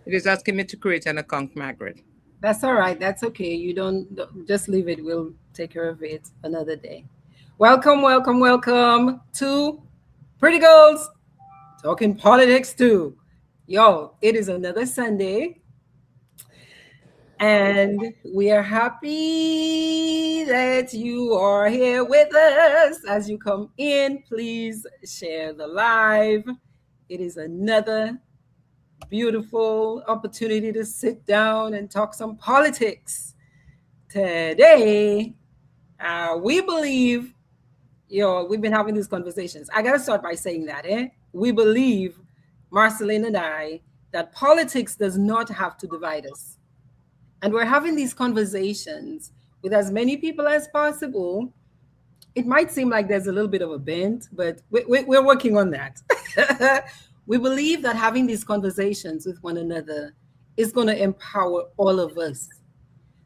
It is asking me to create an account, Margaret. That's all right. That's okay. You don't just leave it. We'll take care of it another day. Welcome, welcome, welcome to Pretty Girls Talking Politics too. Yo, it is another Sunday, and we are happy that you are here with us. As you come in, please share the live. It is another beautiful opportunity to sit down and talk some politics. Today, we believe, we've been having these conversations. I got to start by saying that, We believe, Marcelline and I, that politics does not have to divide us. And we're having these conversations with as many people as possible. It might seem like there's a little bit of a bent, but we're working on that. We believe that having these conversations with one another is going to empower all of us.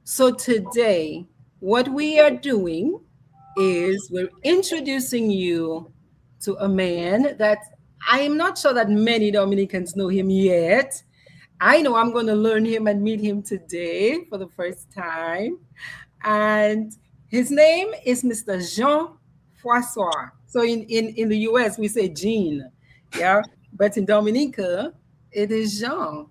So today, what we are doing is we're introducing you to a man that I am not sure that many Dominicans know him yet. I know I'm going to learn him and meet him today for the first time. And his name is Mr. Jean François. So in the US, we say Jean, yeah. But in Dominica, it is Jean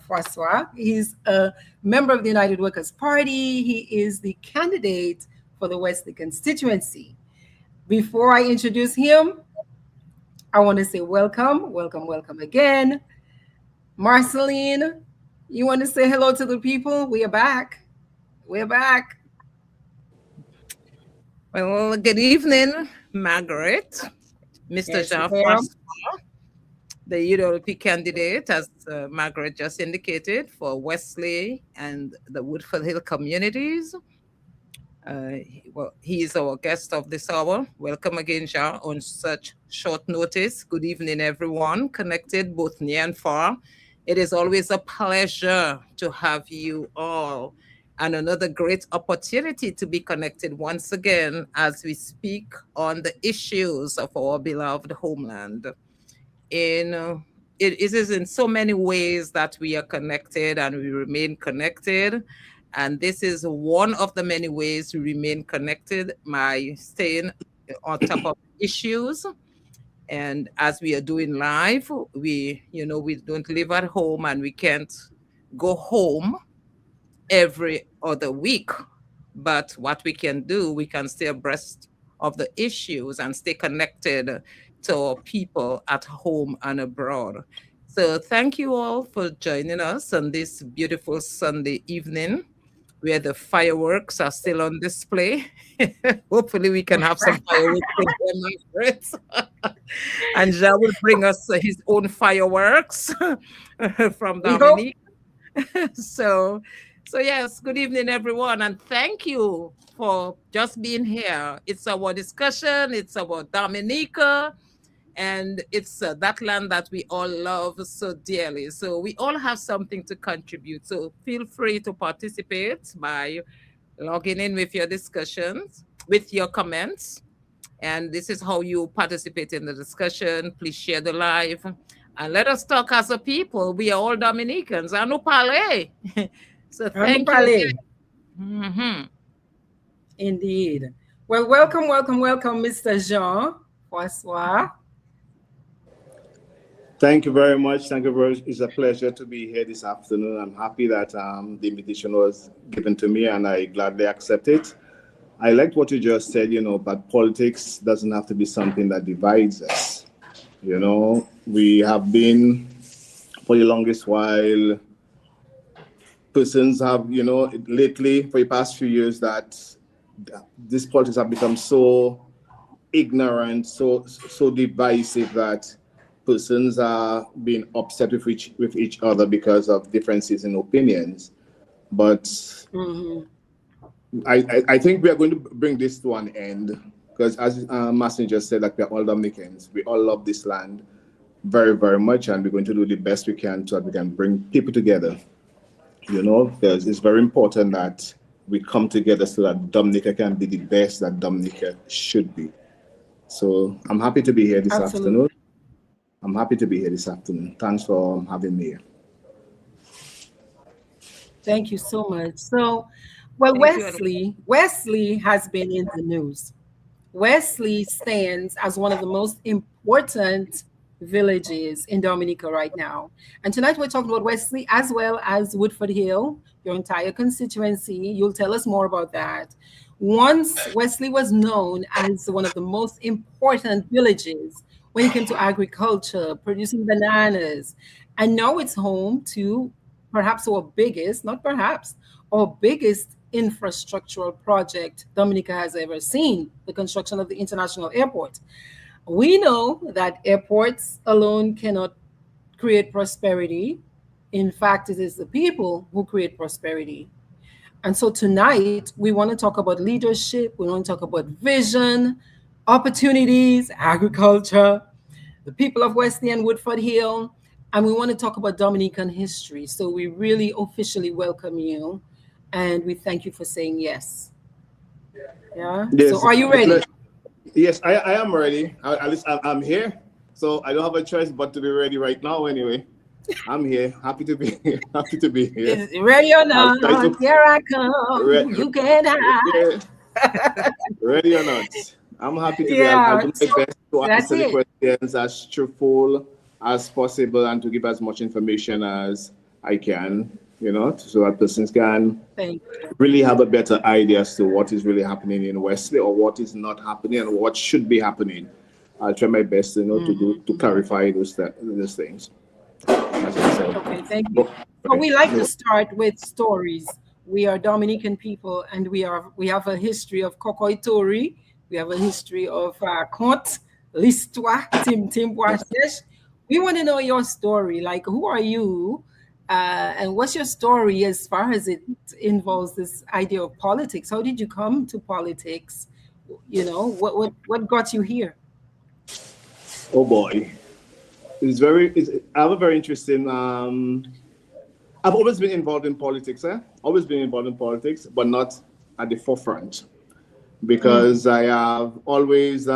François. He's a member of the United Workers' Party. He is the candidate for the Wesley Constituency. Before I introduce him, I want to say welcome, welcome, welcome again. Marcelline, you want to say hello to the people? We are back. We're back. Well, good evening, Margaret. Mr. Yes, Jean ma'am. François, the UWP candidate, as Margaret just indicated, for Wesley and the Woodford Hill communities. He is our guest of this hour. Welcome again, Jean, on such short notice. Good evening, everyone connected, both near and far. It is always a pleasure to have you all, and another great opportunity to be connected once again as we speak on the issues of our beloved homeland. It is in so many ways that we are connected and we remain connected. And this is one of the many ways we remain connected by staying on top of issues. And as we are doing live, we don't live at home and we can't go home every other week. But what we can do, we can stay abreast of the issues and stay connected to our people at home and abroad. So thank you all for joining us on this beautiful Sunday evening where the fireworks are still on display. Hopefully we can have some fireworks in here, Margaret. And Jean will bring us his own fireworks from We hope. Dominique. So, so yes, good evening, everyone, and thank you for just being here. It's our discussion. It's about Dominica, and it's that land that we all love so dearly. So we all have something to contribute. So feel free to participate by logging in with your discussions, with your comments. And this is how you participate in the discussion. Please share the live and let us talk as a people. We are all Dominicans. And nous parler. So thank you Anupale. again. Mhm. Indeed. Well, welcome, welcome, welcome, Mr. Jean François. Thank you very much. Thank you very much. It's a pleasure to be here this afternoon. I'm happy that the invitation was given to me and I gladly accept it. I liked what you just said, but politics doesn't have to be something that divides us. We have been for the longest while, persons have, lately for the past few years that this politics have become so ignorant, so divisive that persons are being upset with each other because of differences in opinions. But Mhm. I think we are going to bring this to an end because, as Martin just said, like we're all Dominicans, we all love this land very, very much, and we're going to do the best we can so that we can bring people together. Because it's very important that we come together so that Dominica can be the best that Dominica should be. So I'm happy to be here this Absolutely. afternoon. I'm happy to be here this afternoon. Thanks for having me here. Thank you so much. So, well, Thank you. Wesley has been in the news. Wesley stands as one of the most important villages in Dominica right now. And tonight we're talking about Wesley as well as Woodford Hill, your entire constituency. You'll tell us more about that. Once Wesley was known as one of the most important villages when it came to agriculture, producing bananas. And now it's home to perhaps our biggest, not perhaps, our biggest infrastructural project Dominica has ever seen, the construction of the international airport. We know that airports alone cannot create prosperity. In fact, it is the people who create prosperity. And so tonight, we want to talk about leadership, we want to talk about vision, opportunities, agriculture, the people of Wesley and Woodford Hill, and we want to talk about Dominican history. So we really officially welcome you and we thank you for saying yes. Yeah. So Yes, are you ready? yes, I am ready. At least I'm here. So I don't have a choice but to be ready right now anyway. I'm here. Happy to be here. Happy to be here. Is it ready or I'll not? try to Here I come. You can't hide. yeah, ready or not. I'm happy to be. I'll Yeah. do So my best to that's answer the it. questions as truthful as possible and to give as much information as I can, so that persons can Thank really have a better idea as to what is really happening in Wesley or what is not happening and what should be happening. I'll try my best, to clarify those things. As I said. Okay, thank you. Oh, So okay. we like to start with stories. We are Dominican people, and we have a history of Kokoitori. We have a history of conte, l'histoire, Tim Tim Boissesh. We want to know your story. Like, who are you, and what's your story as far as it involves this idea of politics? How did you come to politics? What got you here? Oh boy, I have a very interesting. I've always been involved in politics. Always been involved in politics, but not at the forefront because I have always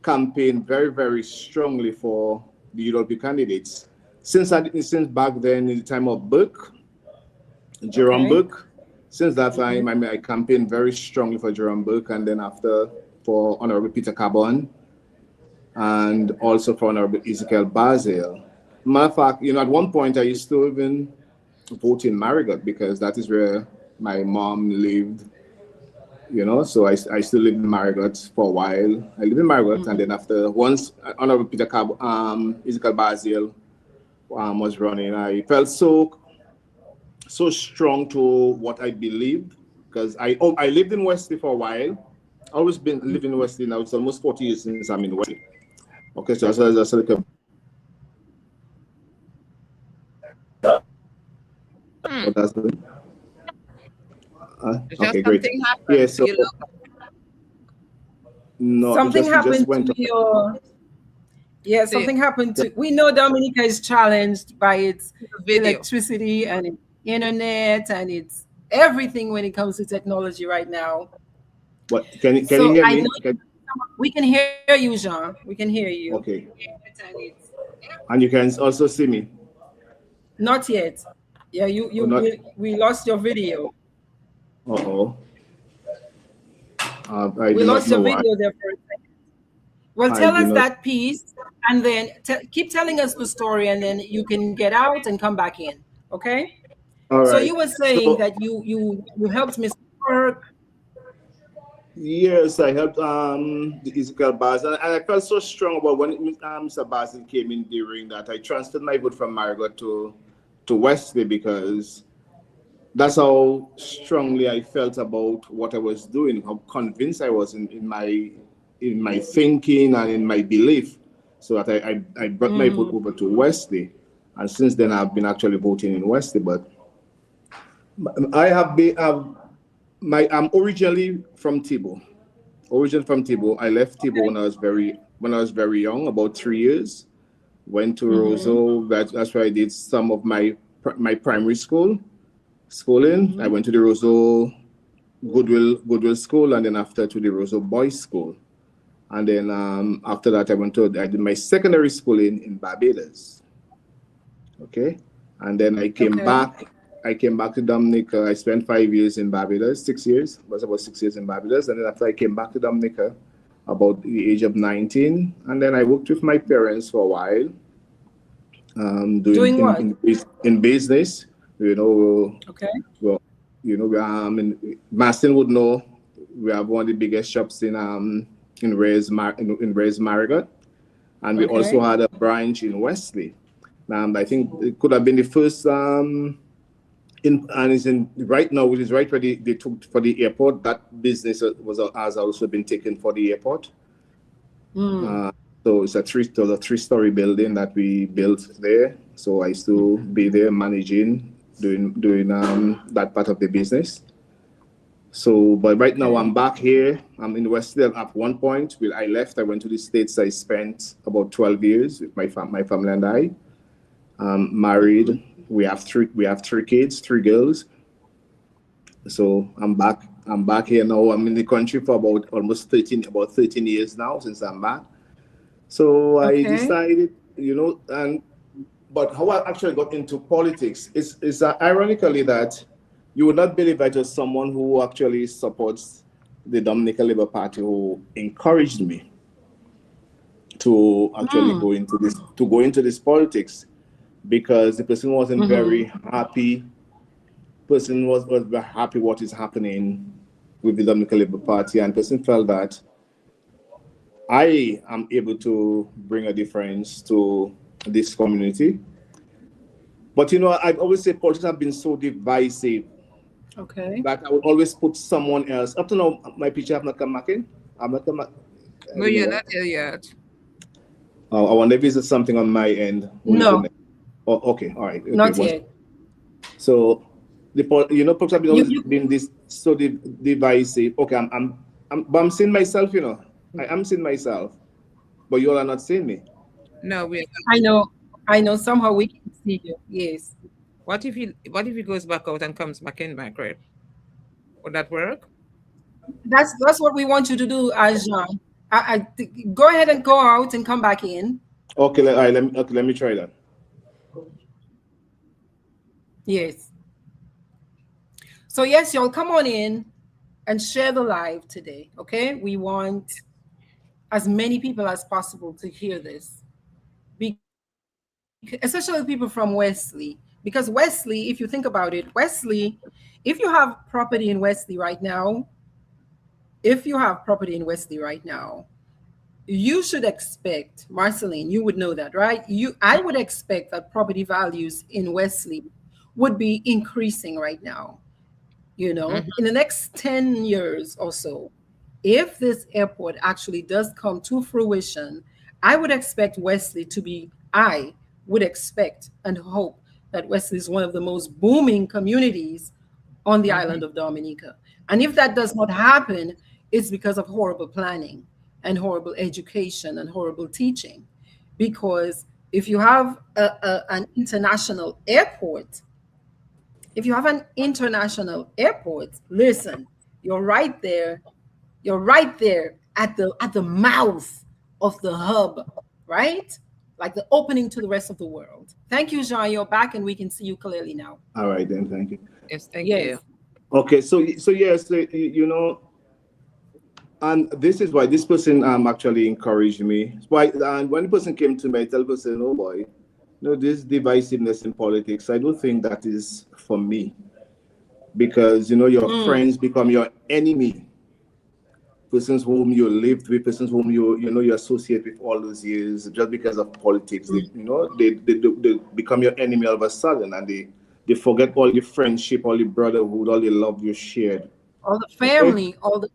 campaigned very, very strongly for the European candidates. Since back then, in the time of Burke, Jerome Okay. Burke, since that time, I campaigned very strongly for Jerome Burke, and then after for Honorable Peter Carbon, and also for Honorable Ezekiel Basil. Matter of fact, at one point I used to even vote in Marigot because that is where my mom lived, so I still lived in Marigot for a while. I lived in Marigot, and then after once Honorable Peter Ezekiel Basil was running, I felt so strong to what I believed because I lived in Wesley for a while. Always been living in Wesley now. It's almost 40 years since I'm in Wesley. Okay, so that's like a what that's it. Just Okay, great. something Yeah, happened. so You look. no, Something it just happened went to up. your Yeah, The, something happened to. We know Dominica is challenged by its the video. electricity and its internet and its everything when it comes to technology right now. What can you So hear I know me? we can hear you, Jean. We can hear you. Okay, and you can also see me Not yet. Yeah, or not? we lost your video. Oh, I We do not lost your know why. video there for a second. Well, I tell do us not. that piece, and then keep telling us the story, and then you can get out and come back in. Okay. All So right. you were saying So that you helped Mr. Kirk. yes, I helped the Ezekiel Basil, and I felt so strong about when Mr. Basil came in during that. I transferred my vote from Marigot to Wesley because that's how strongly I felt about what I was doing, how convinced I was in my thinking and in my belief. So that I brought my vote over to Wesley, and since then I've been actually voting in Wesley. But I have been I'm originally from Tibo. Originally from Tibo. I left Tibo when I was very young, about 3 years. Went to Roseau. That's where I did some of my primary schooling. I went to the Roseau Goodwill School, and then after to the Roseau Boys School. And then after that, I did my secondary schooling in Barbados. Okay. And then I came Okay. back. I came back to Dominica. I spent 5 years in Barbados, 6 years. It was about 6 years in Barbados. And then after I came back to Dominica, about the age of 19, and then I worked with my parents for a while. Doing what? In business, you know. Okay. Well, you know, Marcelline would know we have one of the biggest shops in Reyes Marigot, and we also had a branch in Wesley. I think it could have been the first it's in right now, which is right where they took for the airport. That business has also been taken for the airport. So it's a three-story building that we built there. So I used to be there managing, doing that part of the business. So, but right now I'm back here. I'm in Wesley. At one point, when I left, I went to the States. I spent about 12 years with my family and I. Married. We have three kids, 3 girls. So I'm back here now. I'm in the country for about 13 years now since I'm back. So I decided, but how I actually got into politics is ironically that you would not believe that there's someone who actually supports the Dominica Labour Party who encouraged me to actually go into this politics, because the person wasn't very happy. Person was very happy what is happening with the Dominica Labour Party, and person felt that I am able to bring a difference to this community. But I always say politics have been so divisive. That I would always put someone else. Up to now, my picture have not come back in. I'm not come back. No, you're not here yet. I wonder if it's something on my end. No. Oh, okay, all right. Okay, not yet. So politics have been always been this so divisive. Okay, but I'm seeing myself. I am seeing myself, but you all are not seeing me. No, we're not. I know. Somehow we can see you. Yes. What if he goes back out and comes back in, Margaret? Would that work? That's what we want you to do, Jean. Go ahead and go out and come back in. Okay, let me try that. Yes. So yes, y'all come on in and share the live today. Okay, we want as many people as possible to hear this, especially people from Wesley. Because Wesley, if you think about it, Wesley, if you have property in Wesley right now, you should expect, Marcelline, you would know that, right? I would expect that property values in Wesley would be increasing right now. In the next 10 years or so, if this airport actually does come to fruition, I would expect Wesley I would expect and hope that Wesley is one of the most booming communities on the island of Dominica. And if that does not happen, it's because of horrible planning and horrible education and horrible teaching. Because if you have an international airport, listen, you're right there at the mouth of the hub, right? Like the opening to the rest of the world. Thank you, Jean. You're back and we can see you clearly now. All right, then. Thank you. Yes, thank you. Okay, so yes, and this is why this person actually encouraged me. Why? And when the person came to me, I tell the person, "Oh boy, this divisiveness in politics, I don't think that is for me, because your friends become your enemy. Persons whom you lived with, persons whom you associate with all those years, just because of politics, they become your enemy all of a sudden, and they forget all the friendship, all the brotherhood, all the love you shared, all the family, all the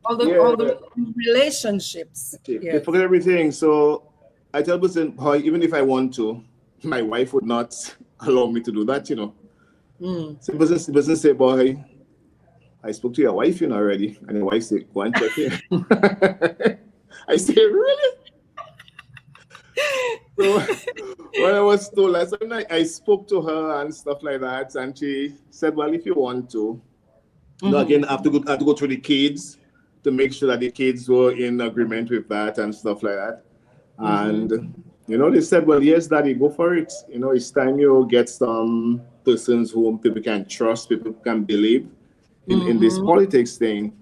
relationships. They forget everything. So I tell person, even if I want to, my wife would not allow me to do that. So the person say, boy, I spoke to your wife, already. And the wife said, go and check it. I said, really? So when I was told last time, I spoke to her and stuff like that. And she said, well, if you want to, again, I have to go through the kids to make sure that the kids were in agreement with that and stuff like that. And They said, well, yes, daddy, go for it. It's time you get some persons whom people can trust, people can believe in this Mm-hmm. politics thing.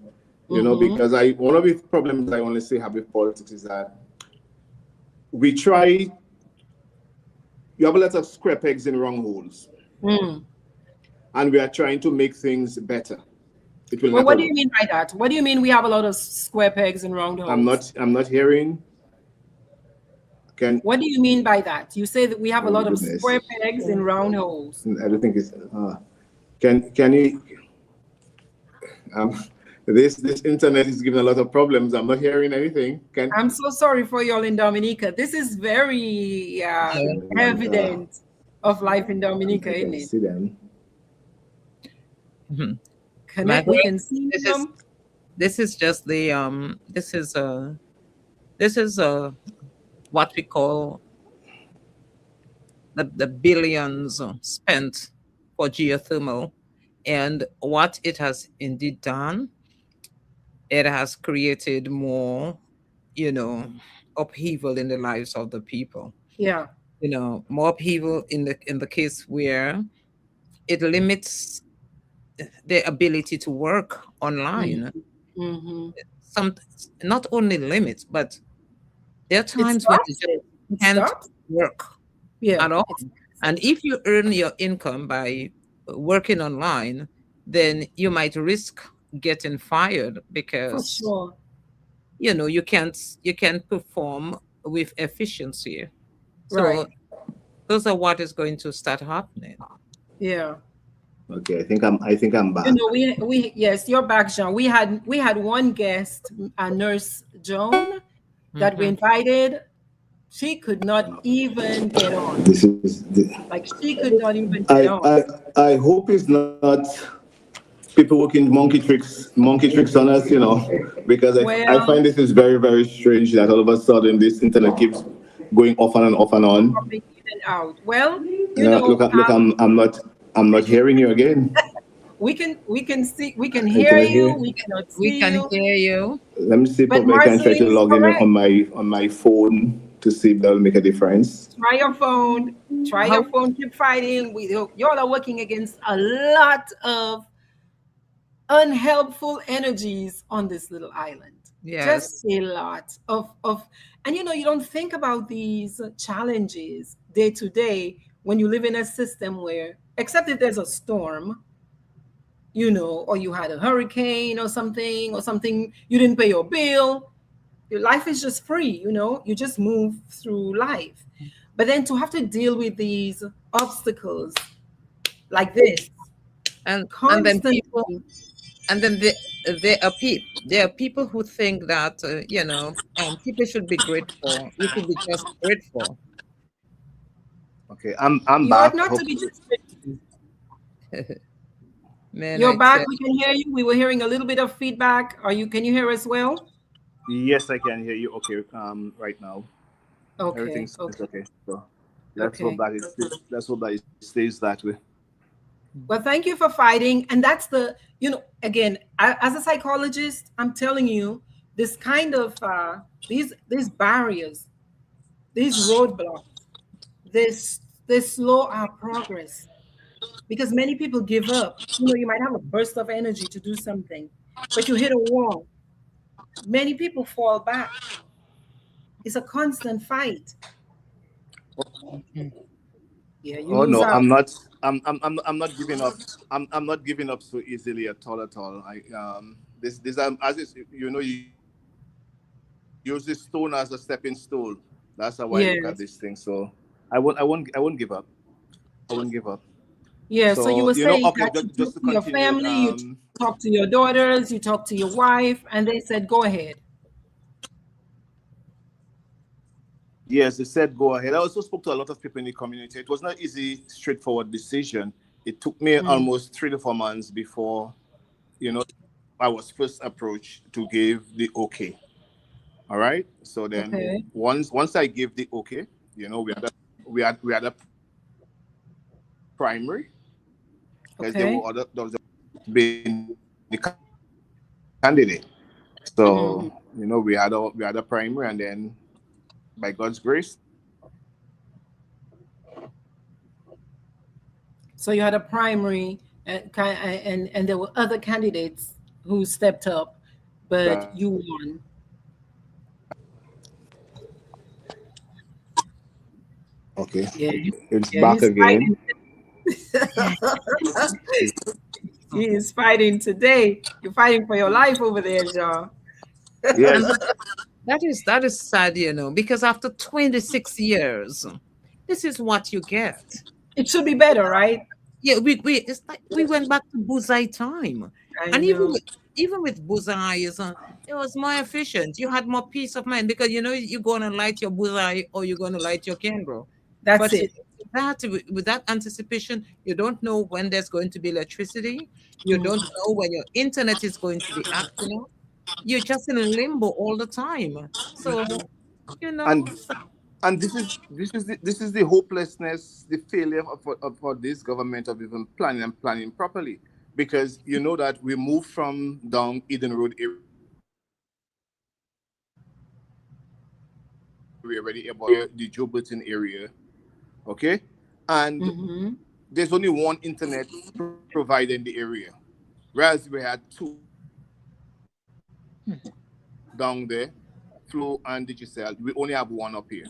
Mm-hmm. Because one of the problems I only say have with politics is that we try, you have a lot of square pegs in wrong holes, Mm. and we are trying to make things better. It will Well, never what do you work. mean by that? What do you mean we have a lot of square pegs and round holes? I'm not hearing. Can What do you mean by that? You say that we have a Oh my lot of goodness. square pegs and round holes. I don't think it's. Can you? Um, this internet is giving a lot of problems. I'm not hearing anything. Can I'm so sorry for y'all in Dominica. This is very evident of life in Dominica, I isn't can it? see them. Mhm. Connect, we Margaret, can see this is them. this is just the this is what we call the billions spent for geothermal, and what it has indeed done, it has created more, you know, upheaval in the lives of the people. Yeah. More upheaval in the case where it limits their ability to work online. Mm-hmm. Some Not only limits, but there are It times when you stops just it. It can't stops. work Yeah. at all. It's And if you earn your income by working online, then you might risk getting fired for because sure. you can't perform with efficiency. So Right. those are what is going to start happening. Yeah. Okay, I think I'm You back. know, we yes, you're back, Jean. We had one guest, a nurse Joan, that we Hmm. invited. She could not even get on. This is. Like she could not even get I on. I I hope it's not people working monkey tricks on us. Because I Well, find this is very very strange that all of a sudden this internet keeps going off and on, off and on. popping in and out. Well, Look, I'm not hearing you again. we can see, we can I hear cannot you, hear. we cannot We see can you. hear you. Let me see if But I can try to Marceline is log in correct. on my phone to see if that'll make a difference. Try your phone. Try your How phone. Keep fighting. Y'all are working against a lot of unhelpful energies on this little island. Just Yes. a lot of and you don't think about these challenges day to day when you live in a system where, except if there's a storm, or you had a hurricane or something, you didn't pay your bill, your life is just free, you just move through life. But then to have to deal with these obstacles like this And then people constantly. and then there are people who think that people should be grateful. We should be just grateful. Okay, I'm You ought back. not to be just. Man, You're I tell back. We can hear you. We were hearing a little bit of feedback. Can you hear us well? Yes, I can hear you. Okay, right now Okay. everything's Okay. okay. So Okay. let's hope that it stays that way. Well, thank you for fighting. And that's again, as a psychologist, I'm telling you, this kind of these barriers, these roadblocks, this they slow our progress because many people give up. You might have a burst of energy to do something, but you hit a wall. Many people fall back. It's a constant fight. Mhm. Yeah, you Oh lose no, out. I'm not giving up. I'm not giving up so easily at all. At all. I this as is, you use this stone as a stepping stone. That's how I look at Yes. this thing. So I won't give up. I won't give up. Yeah. So you So were saying okay, that you just talk to to your continue. family, you talk to your daughters, you talk to your wife, and they said, go ahead. Yes, they said go ahead. I also spoke to a lot of people in the community. It was not easy, straightforward decision. It took me Mm, almost 3 to 4 months before, you know, I was first approached to give the okay. All right. So then okay. once I gave the okay, we had a primary because Okay. there was been the candidate. So Mm, we had a primary, and then by God's grace, So you had a primary, and there were other candidates who stepped up, but Right. you won. Okay. Yeah, It's yeah, back he's again. fighting. He is fighting today. You're fighting for your life over there, Jean. And Yes. that is sad, because after 26 years, this is what you get. It should be better, right? Yeah, we it's like we went back to bullseye time. I And know. even with bullseyes, it was more efficient. You had more peace of mind because you're gonna light your bullseye or you're gonna light your candle. That's But it. with that anticipation, you don't know when there's going to be electricity. You don't Mhm. know when your internet is going to be acting up. You're just in limbo all the time. So, you And know, so- this is the hopelessness, the failure for this government of even planning and planning properly. Because you know that we moved from down Eden Road area already about the Joe Burton area, okay? And Mhm. there's only one internet provider in the area, whereas we had two down there, Flow and Digicel. We only have one up here.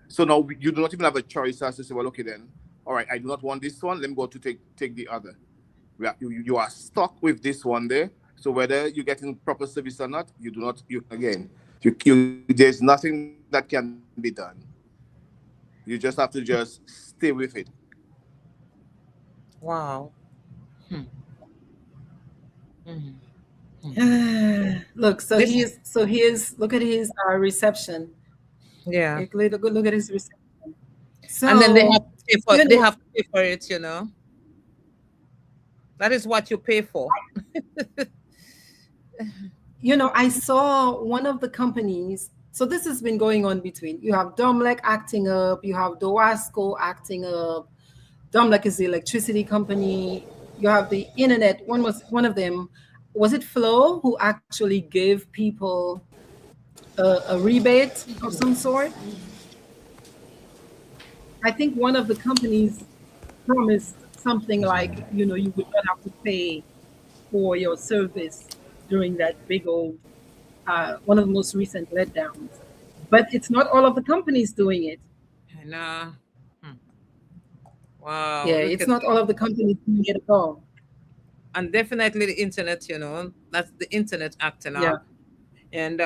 So now you do not even have a choice as to say, well, okay then, all right, I do not want this one. Let me go to take the other. You are stuck with this one there. So whether you're getting proper service or not, you do not. You again, there's nothing that can be done. You just have to just stay with it. wow. Hmm, hmm, hmm. Look, so This, here's look at his reception. yeah. Look at his reception. And then they So have to pay for you they know, have to pay for it. That is what you pay for. I saw one of the companies. So this has been going on between. You have Domlec acting up. You have Dowasco acting up. Domlec is the electricity company. You have the internet. One of them. Was it Flow who actually gave people a rebate of some sort? I think one of the companies promised something like, you would not have to pay for your service during that big old, one of the most recent letdowns. But it's not all of the companies doing it. And hmm, wow, Yeah, look it's at not all that. of the companies doing it at all. And definitely the internet, that's the internet acting Yeah. up. And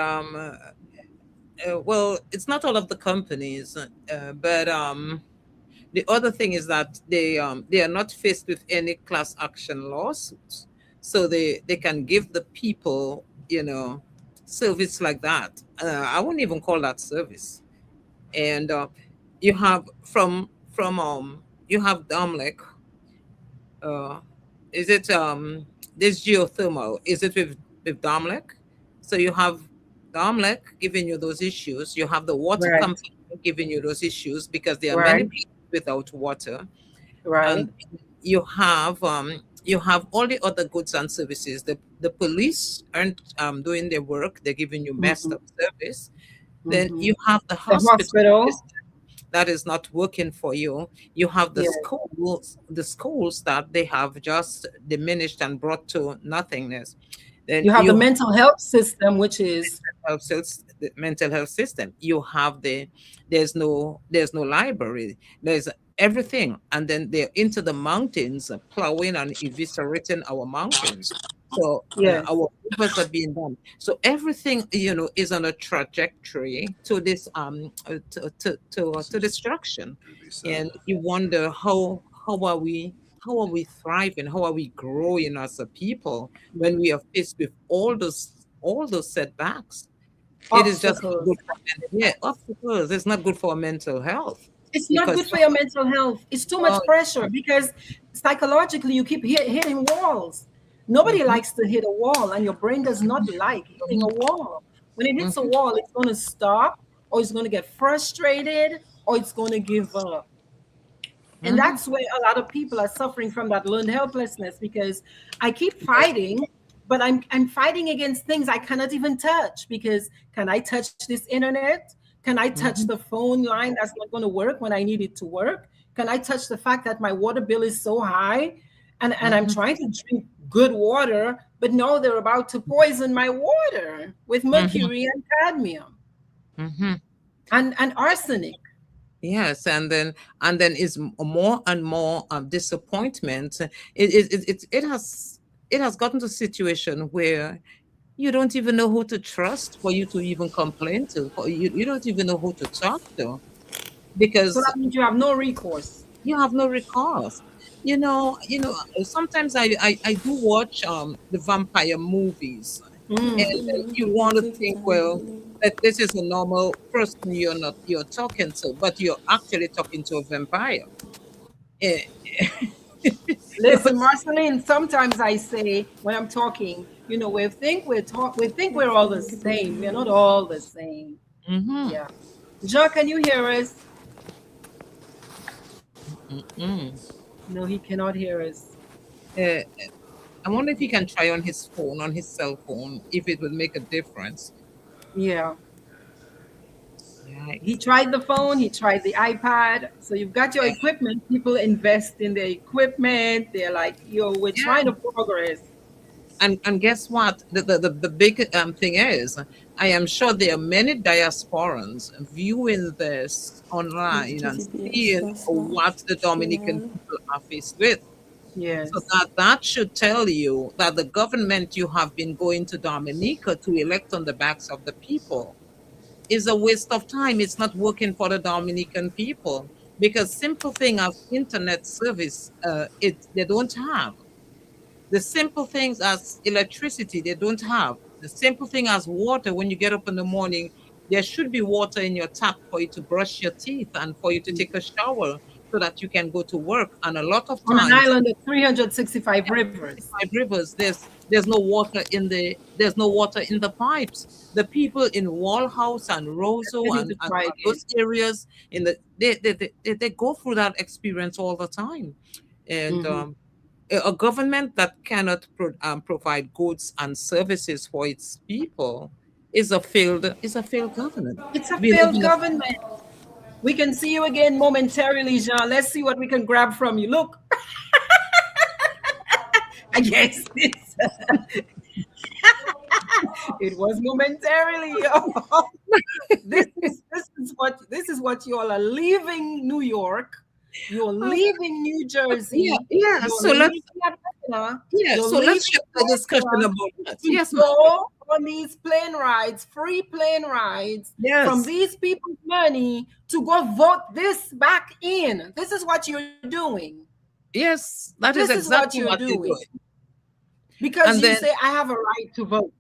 well, it's not all of the companies, but the other thing is that they are not faced with any class action lawsuits, so they can give the people service like that. I wouldn't even call that service. And you have from you have Domlec. Uh, is it this geothermal? Is it with Domlec? So you have Domlec giving you those issues. You have the water Right. company giving you those issues because there are many Right. places without water. Right. And you have all the other goods and services. The police aren't doing their work. They're giving you messed Hmm. up service. Then Hmm. you have the The hospital hospital. system that is not working for you. You have Yeah. the schools that they have just diminished and brought to nothingness. Then You have the you mental health system, which is the mental health system. You have there's no library. There's everything, and then they're into the mountains, plowing and eviscerating our mountains. So yes. our rivers are being done. So everything is on a trajectory to this to destruction, and you wonder how are we thriving? How are we growing as a people when we are faced with all those setbacks? It is just not Obstacles. good for obstacles. It's not good for mental health It's not because good for your mental health. It's too oh, much pressure because psychologically you keep hitting walls. Nobody mhm, likes to hit a wall, and your brain does not like hitting a wall. When it hits a mhm, wall, it's going to stop, or it's going to get frustrated, or it's going to give up. And mhm. that's where a lot of people are suffering from that learned helplessness because I keep fighting, but I'm fighting against things I cannot even touch because can I touch this internet? Can I touch Mhm. the phone line that's not going to work when I need it to work? Can I touch the fact that my water bill is so high, and I'm Mhm. trying to drink good water, but no, they're about to poison my water with Mhm. mercury and cadmium Mhm. and arsenic. Yes, and then is more and more disappointment. It has gotten to a situation where you don't even know who to trust for you to even complain to. For you don't even know who to talk to So because that means you have no recourse. you have no recourse. Sometimes I do watch the vampire movies, and Mm. you want to think, well, that this is a normal person you're talking to, but you're actually talking to a vampire. Eh, Listen, Marceline, sometimes I say when I'm talking, we think we're all the same. We're not all the same. mhm, Yeah. Jean, can you hear us? mm. No, he cannot hear us. Eh, I wonder if he can try on his phone, on his cell phone, if it would make a difference. Yeah. He Yikes. tried the phone, he tried the iPad. So you've got your Yeah, equipment. People invest in their equipment. They're like, yo, we're trying yeah. to progress. And guess what? The big thing is, I am sure there are many diasporans viewing this online and seeing what the Dominican people are faced with. So Yes. that should tell you that the government you have been going to Dominica to elect on the backs of the people is a waste of time. It's not working for the Dominican people because simple thing as internet service, they don't have. The simple things as electricity, they don't have. The simple thing as water, when you get up in the morning, there should be water in your tap for you to brush your teeth and for you to take a shower so that you can go to work. And a lot of On an times, island of 365 rivers. 5 rivers, there's no water in the pipes. The people in Walhouse and I Roseau need and, to and try again. those areas they go through that experience all the time. And Hmm. a government that cannot provide goods and services for its people is a failed government. It's a We live failed in a government. We can see you again momentarily, Jean. Let's see what we can grab from you. Look, I guess this. It was momentarily. This is what you all are leaving New York. You're uh, leaving New yeah, Jersey. yeah. You're So let's leaving Atlanta. yeah. You're So let's leaving shift the discussion Georgia about that. to Yes, ma'am. go on these plane rides, free plane rides from Yes, these people's money to go vote this back in. This is what you're doing. yes. That This is is what exactly you're what they're doing doing. because And you then say I have a right to vote.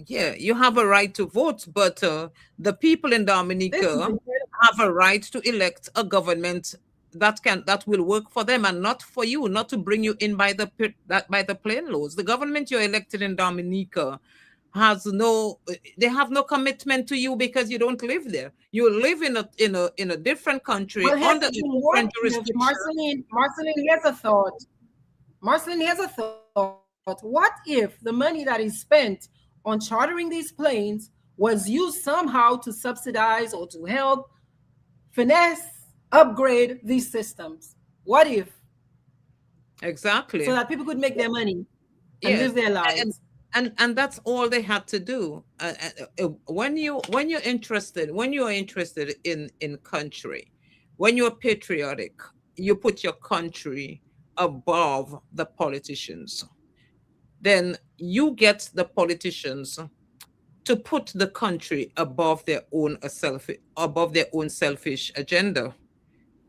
yeah, you have a right to vote, but the people in This is Dominica incredible. have a right to elect a government that will work for them and not for you, not to bring you in by the plain laws. The government you're elected in Dominica they have no commitment to you because you don't live there. You live in a different country Well, under a what different if jurisdiction. Marceline here's a thought. Marceline here's a thought. What if the money that is spent on chartering these planes was used somehow to subsidize or to help finesse, upgrade these systems? What if? So Exactly. that people could make their money and live Yes, their and lives. and that's all they had to do. When you are interested in country, when you're patriotic, you put your country above the politicians. Then you get the politicians to put the country above their own selfish agenda.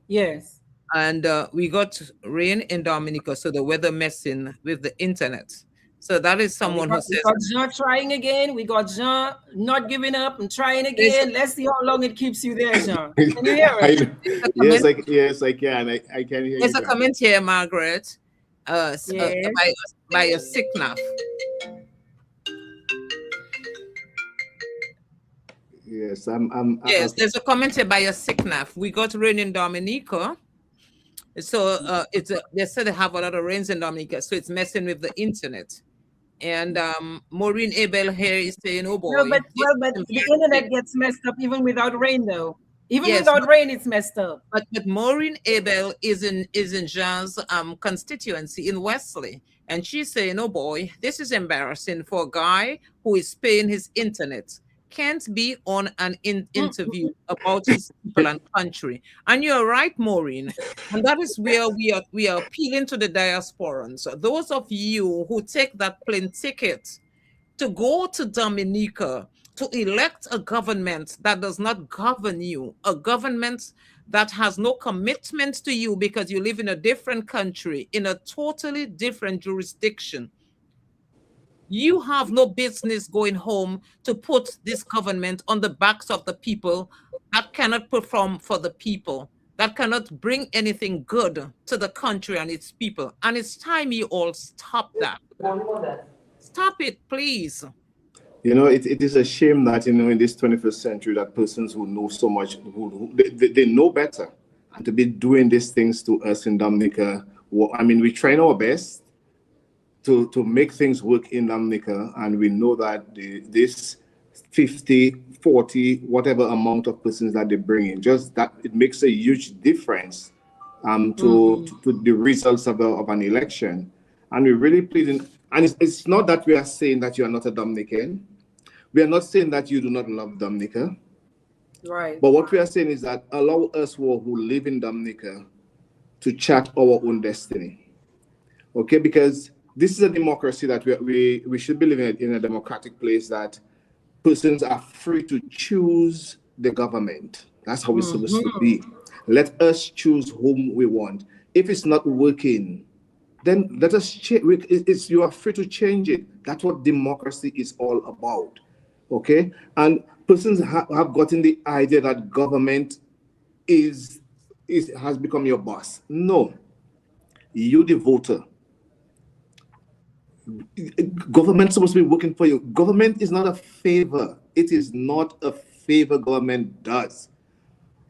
Yes. And we got rain in Dominica, so the weather messing with the internet. So that is So we someone who got we says got Jean trying again. We got Jean not giving up and trying there's a, again. Let's see how long it keeps you there, Jean. Can you hear us? there's a Yes, comment. I can. I can hear There's you, a John. comment here, Margaret, Yes. by a sickness. Yes, Yes, there's a comment here by a sickness. We got rain in Dominica. So they said they have a lot of rains in Dominica, so it's messing with the internet. And Maureen Abel here is saying, "Oh boy, Well, but I'm the very sick." internet gets messed up even without rain, though. Even Yes, without rain, it's messed up. but Maureen Abel is in Jean's constituency in Wesley, and she's saying, "Oh boy, this is embarrassing for a guy who is paying his internet. Can't be on an interview about his people and country." And you're right, Maureen, and that is where we are appealing to the diasporans. Those of you who take that plane ticket to go to Dominica to elect a government that does not govern you, a government that has no commitment to you because you live in a different country, in a totally different jurisdiction. You have no business going home to put this government on the backs of the people that cannot perform for the people, that cannot bring anything good to the country and its people. And it's time you all stop that. Stop it, please. It is a shame that, in this 21st century, that persons who know so much, they know better, and to be doing these things to us in Dominica. I mean, we're trying our best to make things work in Dominica, and we know that this 50, 40, whatever amount of persons that they bring in, just that it makes a huge difference to the results of an election. And we really pleading, and it's not that we are saying that you are not a Dominican. We are not saying that you do not love Dominica. Right. But what we are saying is that allow us who live in Dominica to chart our own destiny. Okay, because this is a democracy that we should be living in a democratic place, that persons are free to choose the government. That's how it's supposed to be. Let us choose whom we want. If it's not working, then let us change. You are free to change it. That's what democracy is all about. Okay? And persons have gotten the idea that government has become your boss. No. You, the voter. Government is supposed to be working for you. Government is not a favor. It is not a favor government does.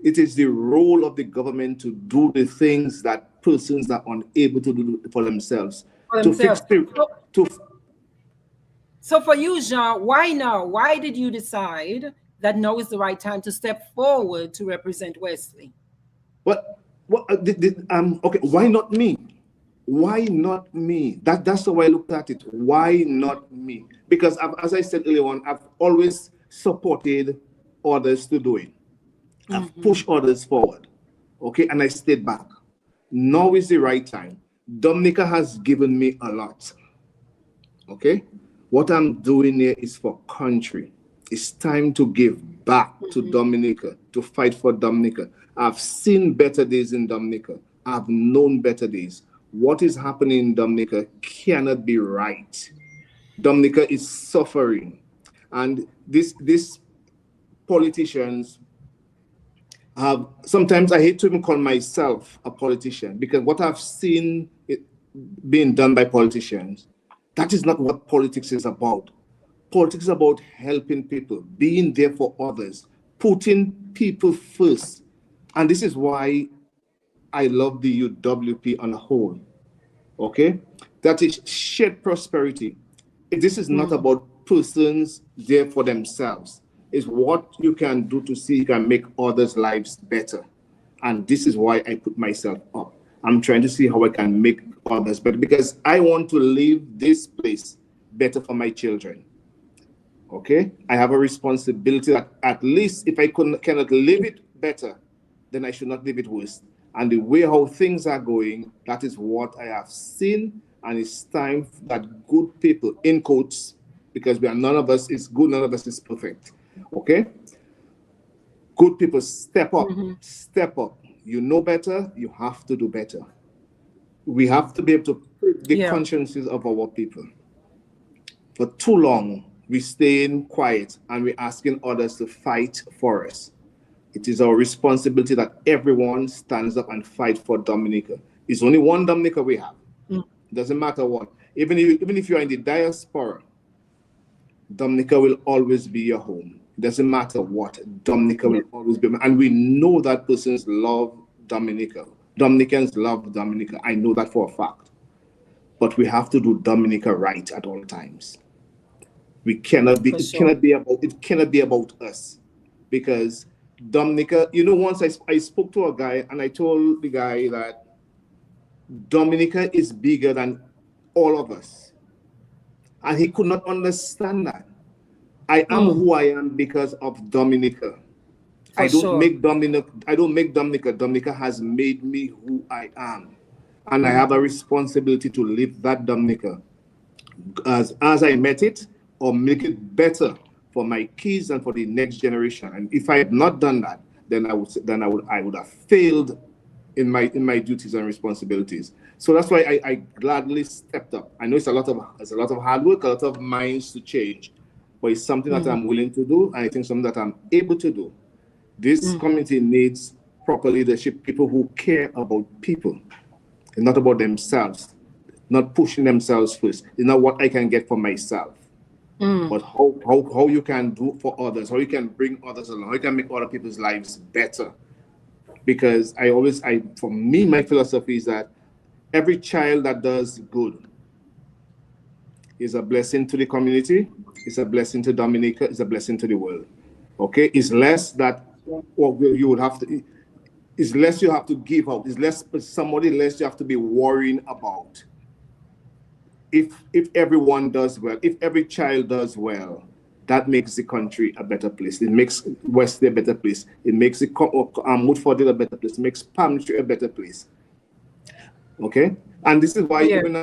It is the role of the government to do the things that persons are unable to do for themselves. So for you, Jean, why now? Why did you decide that now is the right time to step forward to represent Wesley? Okay, why not me? Why not me? That's the way I looked at it. Why not me? Because as I said earlier on, I've always supported others to do it. I've pushed others forward. Okay, and I stayed back. Now is the right time. Dominica has given me a lot. Okay? What I'm doing here is for country. It's time to give back to Dominica, to fight for Dominica. I've seen better days in Dominica. I've known better days. What is happening in Dominica cannot be right. Dominica is suffering. And these politicians have, sometimes I hate to even call myself a politician, because what I've seen being done by politicians, that is not what politics is about. Politics is about helping people, being there for others, putting people first. And this is why I love the UWP on a whole. Okay? That is shared prosperity. This is not about persons there for themselves. It's what you can do to see you can make others' lives better. And this is why I put myself up. I'm trying to see how I can make others better, because I want to leave this place better for my children. Okay? I have a responsibility that at least if I cannot live it better, then I should not live it worse. And the way how things are going, that is what I have seen. And it's time that good people, in quotes, because none of us is good, none of us is perfect. Okay? Good people, step up. Step up. You know better, you have to do better. We have to be able to prick the consciences of our people. For too long, we staying quiet and we're asking others to fight for us. It is our responsibility that everyone stands up and fight for Dominica. It's only one Dominica we have. It doesn't matter what. Even if you're in the diaspora, Dominica will always be your home. It doesn't matter what. Dominica will always be. And we know that persons love Dominica. Dominicans love Dominica. I know that for a fact. But we have to do Dominica right at all times. We cannot be. It cannot be about us, because Dominica, once I spoke to a guy and I told the guy that Dominica is bigger than all of us. And he could not understand that. I am who I am because of Dominica. I don't make Dominica. Dominica has made me who I am. And I have a responsibility to live that Dominica as I met it, or make it better for my kids and for the next generation. And if I had not done that, then I would have failed in my duties and responsibilities. So that's why I gladly stepped up. I know it's a lot of hard work, a lot of minds to change, but it's something that I'm willing to do, and I think something that I'm able to do. This community needs proper leadership, people who care about people and not about themselves, not pushing themselves first. It's not what I can get for myself, but how you can do for others, how you can bring others along, how you can make other people's lives better. Because for me, my philosophy is that every child that does good is a blessing to the community, it's a blessing to Dominica, it's a blessing to the world. Okay, it's less that you have to give out. It's less you have to be worrying about. If everyone does well, if every child does well, that makes the country a better place. It makes Wesley a better place. It makes Woodford a better place. It makes Palmtree a better place. Okay, and this is why even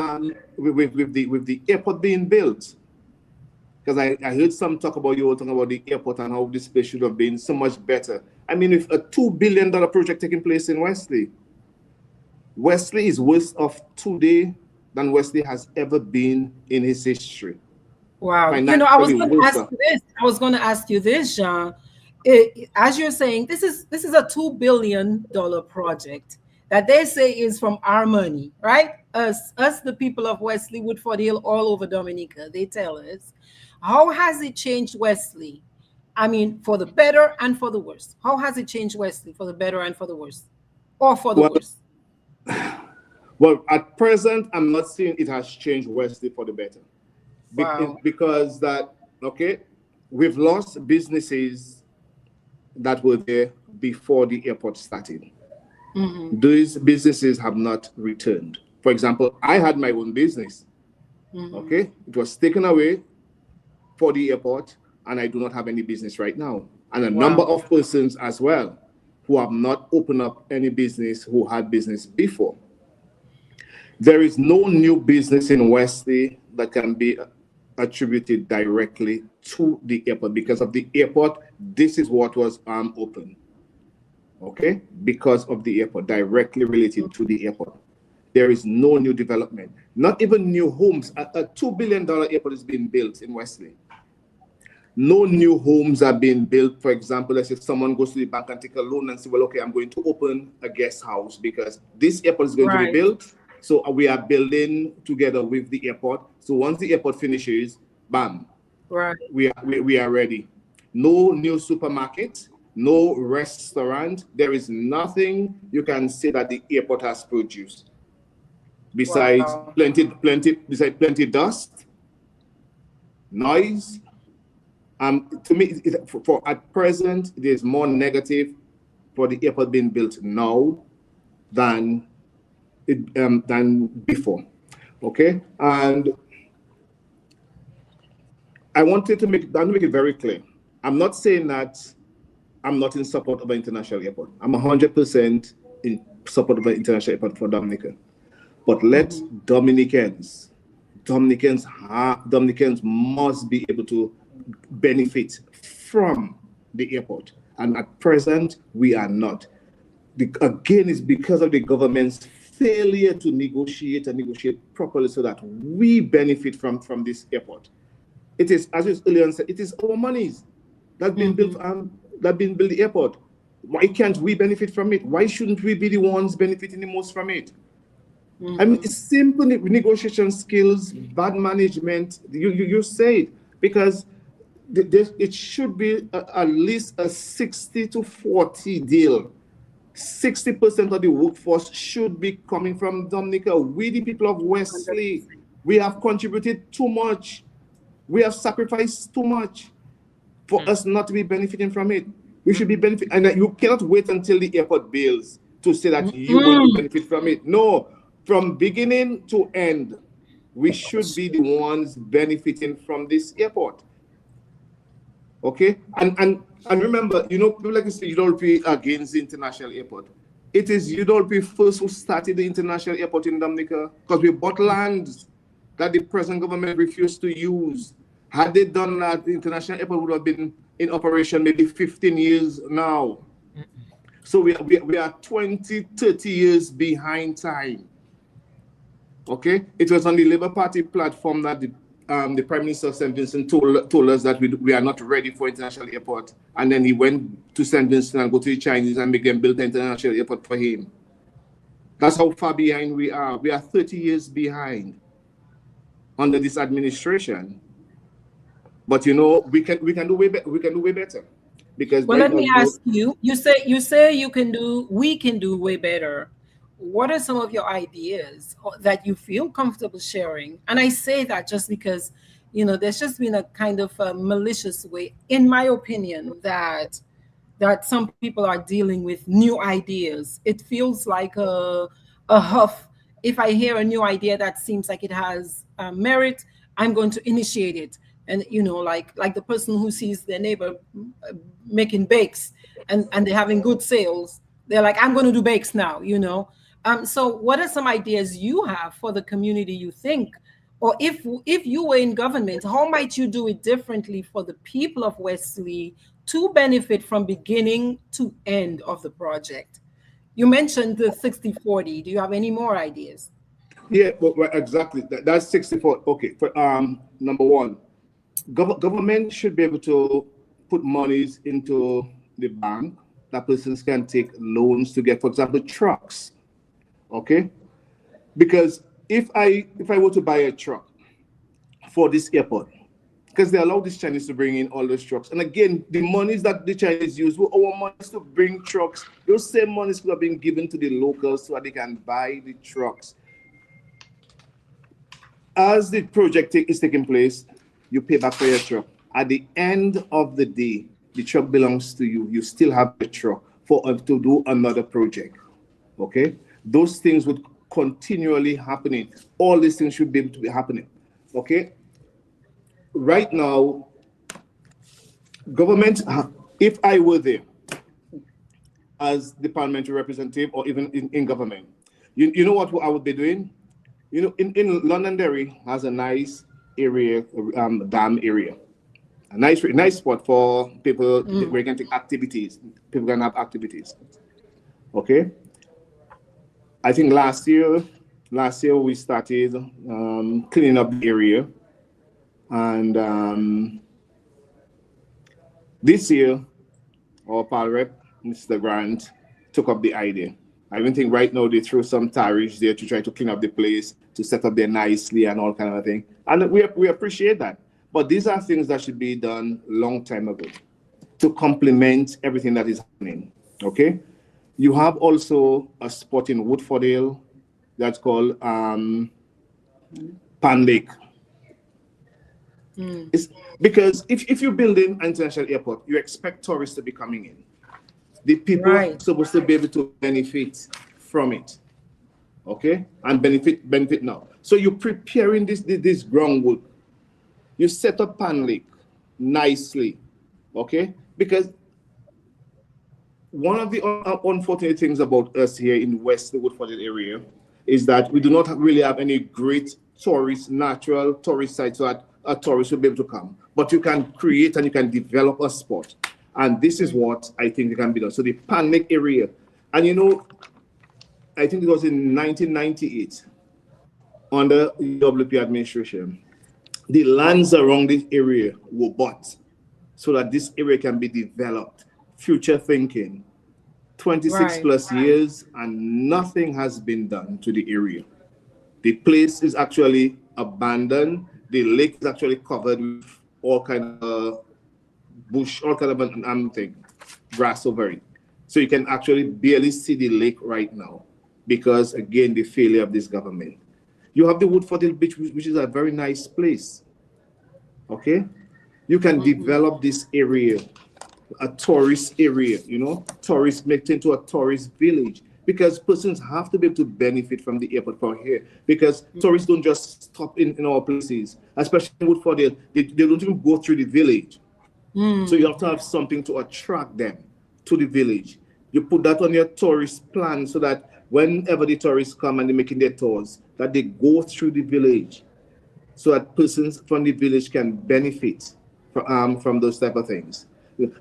with the airport being built, because I heard some talk about you all talking about the airport and how this place should have been so much better. I mean, with a $2 billion project taking place in Wesley is worse off today than Wesley has ever been in his history. Wow. I was going to ask you this, Jean. As you're saying, this is a $2 billion project that they say is from our money, right? Us, the people of Wesley, Woodford Hill, all over Dominica, they tell us. How has it changed Wesley? I mean, for the better and for the worse. How has it changed Wesley for the better and for the worse? Or for the worse? Well, at present, I'm not saying it has changed Wesley for the better. Because we've lost businesses that were there before the airport started. Those businesses have not returned. For example, I had my own business. Okay, it was taken away for the airport, and I do not have any business right now. And a number of persons as well who have not opened up any business who had business before. There is no new business in Wesley that can be attributed directly to the airport. Because of the airport, this is what was open. Okay? Because of the airport, directly related to the airport. There is no new development. Not even new homes. A $2 billion airport is being built in Wesley. No new homes are being built. For example, let's say someone goes to the bank and take a loan and say, well, okay, I'm going to open a guest house because this airport is going to be built. So we are building together with the airport. So once the airport finishes, bam, we are ready. No new supermarket, no restaurant. There is nothing you can say that the airport has produced. Besides plenty dust, noise. To me, for at present, it is more negative for the airport being built now than before. Okay, and I wanted to make it very clear. I'm not saying that I'm not in support of an international airport. I'm 100% in support of an international airport for Dominica. But let Dominicans must be able to benefit from the airport. And at present, we are not. Again, it's because of the government's failure to negotiate properly so that we benefit from this airport. It is, as you earlier said, it is our monies that been built the airport. Why can't we benefit from it? Why shouldn't we be the ones benefiting the most from it? I mean, it's simple negotiation skills, bad management. You say it, because it should be at least a 60-40 deal. 60% of the workforce should be coming from Dominica. We, the people of Wesley, we have contributed too much. We have sacrificed too much for us not to be benefiting from it. We should be benefit, and you cannot wait until the airport bails to say that you're going to benefit from it. No, from beginning to end, we should be the ones benefiting from this airport. Okay, and remember, people like to say UWP against the international airport. It is UWP first who started the international airport in Dominica, because we bought lands that the present government refused to use. Had they done that, the international airport would have been in operation maybe 15 years now. So we are 20, 30 years behind time. Okay, it was on the Labour Party platform that the Prime Minister of St. Vincent told us that we are not ready for international airport. And then he went to St. Vincent and go to the Chinese and make them build the international airport for him. That's how far behind we are. We are 30 years behind under this administration. But we can do way better. We can do way better. Because well, let me ask you. You say we can do way better. What are some of your ideas that you feel comfortable sharing? And I say that just because, there's just been a kind of a malicious way, in my opinion, that some people are dealing with new ideas. It feels like a huff. If I hear a new idea that seems like it has merit, I'm going to initiate it. And, like the person who sees their neighbor making bakes and they're having good sales, they're like, I'm going to do bakes now, So what are some ideas you have for the community you think? Or if you were in government, how might you do it differently for the people of Wesley to benefit from beginning to end of the project? You mentioned the 60-40. Do you have any more ideas? Yeah, well, exactly. That's 60-40. Okay, for number one, government should be able to put monies into the bank that persons can take loans to get, for example, trucks. Okay, because if I were to buy a truck for this airport, because they allow these Chinese to bring in all those trucks, and again, the monies that the Chinese use were our monies to bring trucks. Those same monies could have been given to the locals so that they can buy the trucks. As the project is taking place, you pay back for your truck. At the end of the day, the truck belongs to you. You still have the truck to do another project. Okay. Those things would continually happening. All these things should be able to be happening. Okay. Right now, government, if I were there as the parliamentary representative or even in government, you know what I would be doing? In Londonderry has a nice area, dam area. A nice spot for people where you can take activities. People can have activities. Okay. I think last year we started cleaning up the area, and this year our Pal Rep, Mr. Grant, took up the idea. I even think right now they threw some tariffs there to try to clean up the place, to set up there nicely and all kind of thing. And we appreciate that. But these are things that should be done long time ago to complement everything that is happening. Okay. You have also a spot in Woodfordale that's called Pan Lake. It's because if you're building an international airport, you expect tourists to be coming in. The people are supposed to be able to benefit from it. Okay? And benefit now. So you're preparing this groundwork. You set up Pan Lake nicely. Okay? Because one of the unfortunate things about us here in West Woodford area is that we do not really have any great natural tourist sites so that a tourist will be able to come. But you can create and you can develop a spot. And this is what I think can be done. So the Pan Lake area, and I think it was in 1998 under UWP administration, the lands around this area were bought so that this area can be developed. Future thinking, 26 plus years, and nothing has been done to the area. The place is actually abandoned. The lake is actually covered with all kind of bush, all kind of thing, grass over it. So you can actually barely see the lake right now because, again, the failure of this government. You have the Woodfordale Beach, which is a very nice place. Okay? You can develop this area a tourist area, tourist make it into a tourist village, because persons have to be able to benefit from the airport from here, because tourists don't just stop in our places, especially in Woodford. They don't even go through the village. So you have to have something to attract them to the village. You put that on your tourist plan so that whenever the tourists come and they're making their tours, that they go through the village, so that persons from the village can benefit from those type of things.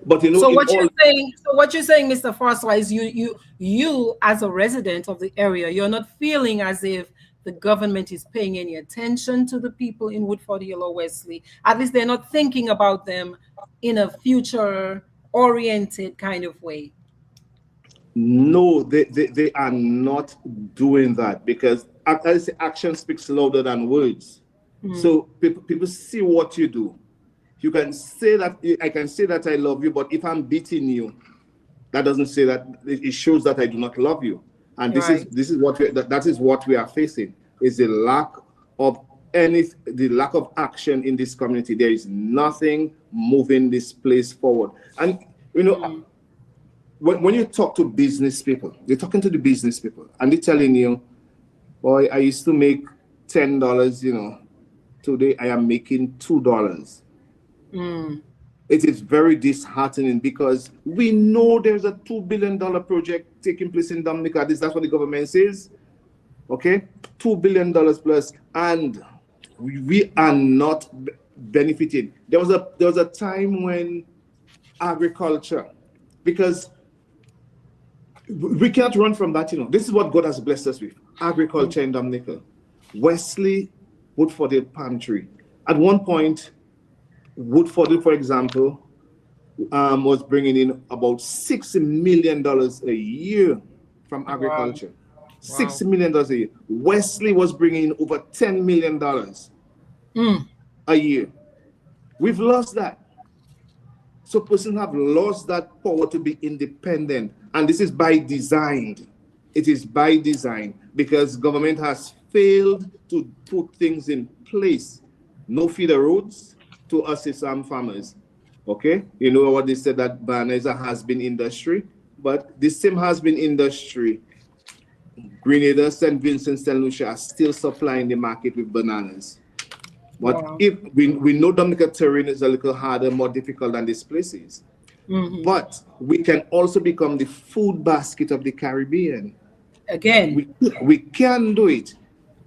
But so what you're saying, Mr. Francois, is you as a resident of the area, you're not feeling as if the government is paying any attention to the people in Woodford Hill or Wesley. At least they're not thinking about them in a future oriented kind of way. No, they are not doing that, because I say action speaks louder than words. So people see what you do. You can say that, I can say that I love you, but if I'm beating you, that doesn't say that. It shows that I do not love you. And this is what we are facing, is the lack of action in this community. There is nothing moving this place forward. And when you talk to business people, you're talking to the business people, and they're telling you, boy, I used to make $10, today I am making $2. It is very disheartening, because we know there's a $2 billion project taking place in Dominica. That's what the government says. Okay, $2 billion plus, and we are not benefiting. There was a time when agriculture, because we can't run from that. This is what God has blessed us with: agriculture in Dominica. Wesley, Woodford Hill Pantry. At one point, Woodford Hill, for example, was bringing in about $6 million a year from agriculture. Wow. $6 million a year. Wesley was bringing in over $10 million a year. We've lost that. So persons have lost that power to be independent. And this is by design. It is by design, because government has failed to put things in place. No feeder roads to assist farmers. Okay? You know what they said, that banana is a has-been industry, but the same has-been industry, Grenada, St. Vincent, St. Lucia are still supplying the market with bananas. But if we know Dominica terrain is a little harder, more difficult than these places. But we can also become the food basket of the Caribbean. Again, we can do it.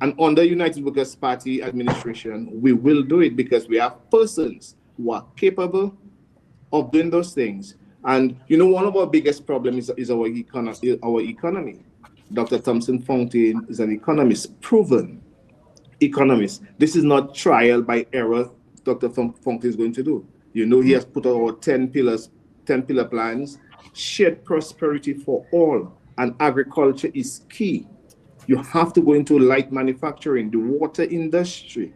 And under United Workers' Party administration, we will do it, because we have persons who are capable of doing those things. And one of our biggest problems is our economy. Dr. Thompson Fontaine is an economist, proven economist. This is not trial by error Dr. Fontaine is going to do. He has put out 10 pillar plans, shared prosperity for all, and agriculture is key. You have to go into light manufacturing, the water industry.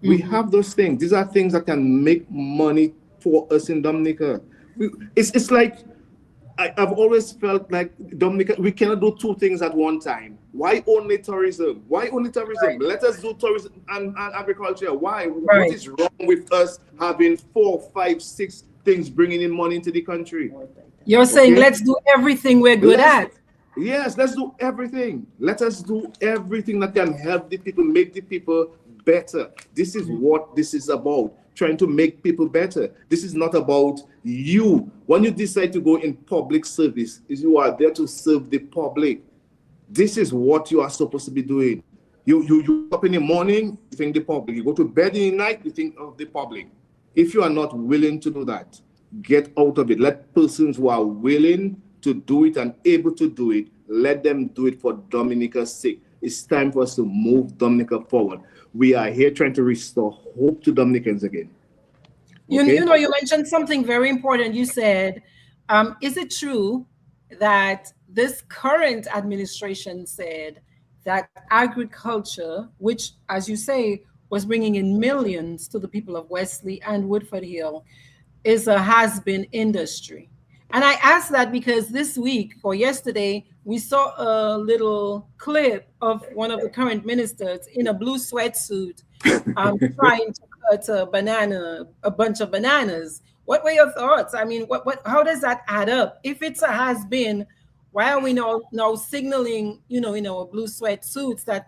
We have those things. These are things that can make money for us in Dominica. It's like, I've always felt like Dominica, we cannot do two things at one time. Why only tourism? Why only tourism? Right. Let us do tourism and agriculture. Why? Right. What is wrong with us having 4, 5, 6 things bringing in money into the country? You're saying let's do everything we're good at. Yes, let's do everything. Let us do everything that can help the people, make the people better. This is what this is about, trying to make people better. This is not about you. When you decide to go in public service, you are there to serve the public. This is what you are supposed to be doing. You up in the morning, you think the public. You go to bed in the night, you think of the public. If you are not willing to do that, get out of it. Let persons who are willing to do it and able to do it, let them do it for Dominica's sake. It's time for us to move Dominica forward. We are here trying to restore hope to Dominicans again. Okay? You mentioned something very important. You said, is it true that this current administration said that agriculture, which, as you say, was bringing in millions to the people of Wesley and Woodford Hill, is a has-been industry? And I asked that because this week or yesterday, we saw a little clip of one of the current ministers in a blue sweatsuit trying to cut a bunch of bananas What were your thoughts? I mean, how does that add up? If it's a has been, why are we now signaling, in our blue sweatsuits that,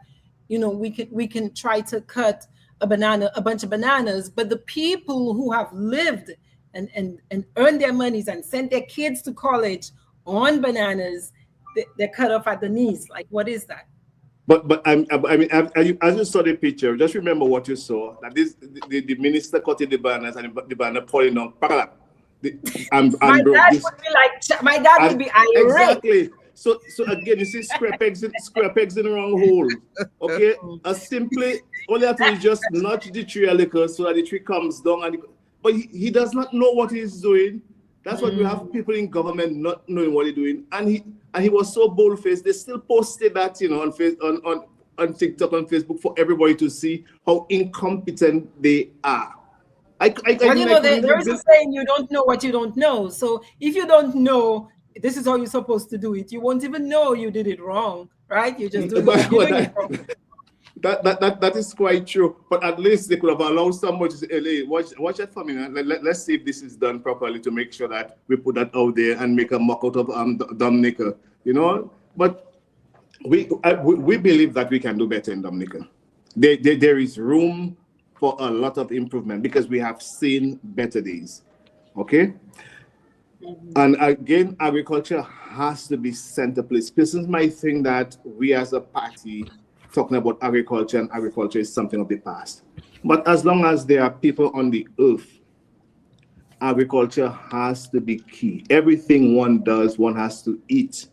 we can try to cut a bunch of bananas, but the people who have lived and earned their monies and sent their kids to college on bananas, they're cut off at the knees. Like, what is that? But I mean, as you saw the picture, just remember what you saw. That the minister cutting the banners and the banner falling down. My dad would be like, my dad would be irate. Exactly. So again, you see square pegs in the wrong hole. Okay, simply all you have to do is just nudge the tree a little so that the tree comes down. But he does not know what he's doing. That's why we have people in government not knowing what they're doing. And he was so bold-faced. They still posted that, on TikTok, on Facebook for everybody to see how incompetent they are. There is a saying, you don't know what you don't know. So if you don't know, this is how you're supposed to do it. You won't even know you did it wrong, right? You just do it wrong. That is quite true. But at least they could have allowed somebody to say, hey, watch that for me. Let's see if this is done properly to make sure that we put that out there and make a mock out of Dominica. But we believe that we can do better in Dominica. There is room for a lot of improvement because we have seen better days. Okay? And again, agriculture has to be center place. Persons might think that we as a party talking about agriculture and agriculture is something of the past. But as long as there are people on the earth, agriculture has to be key. Everything one does, one has to eat.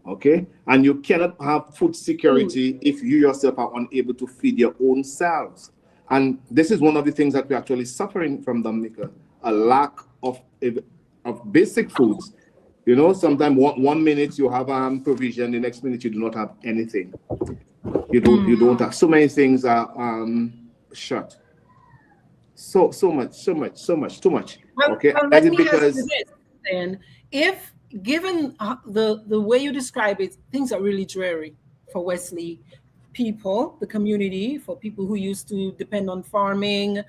Okay? And you cannot have food security if you yourself are unable to feed your own selves. And this is one of the things that we're actually suffering from Dominica, a lack of basic foods. Sometimes one minute you have provision, the next minute you do not have anything. You don't have. So many things are shut. So much, too much. Okay. Well, let me ask you this then. If given the way you describe it, things are really dreary for Wesley people, the community, for people who used to depend on farming,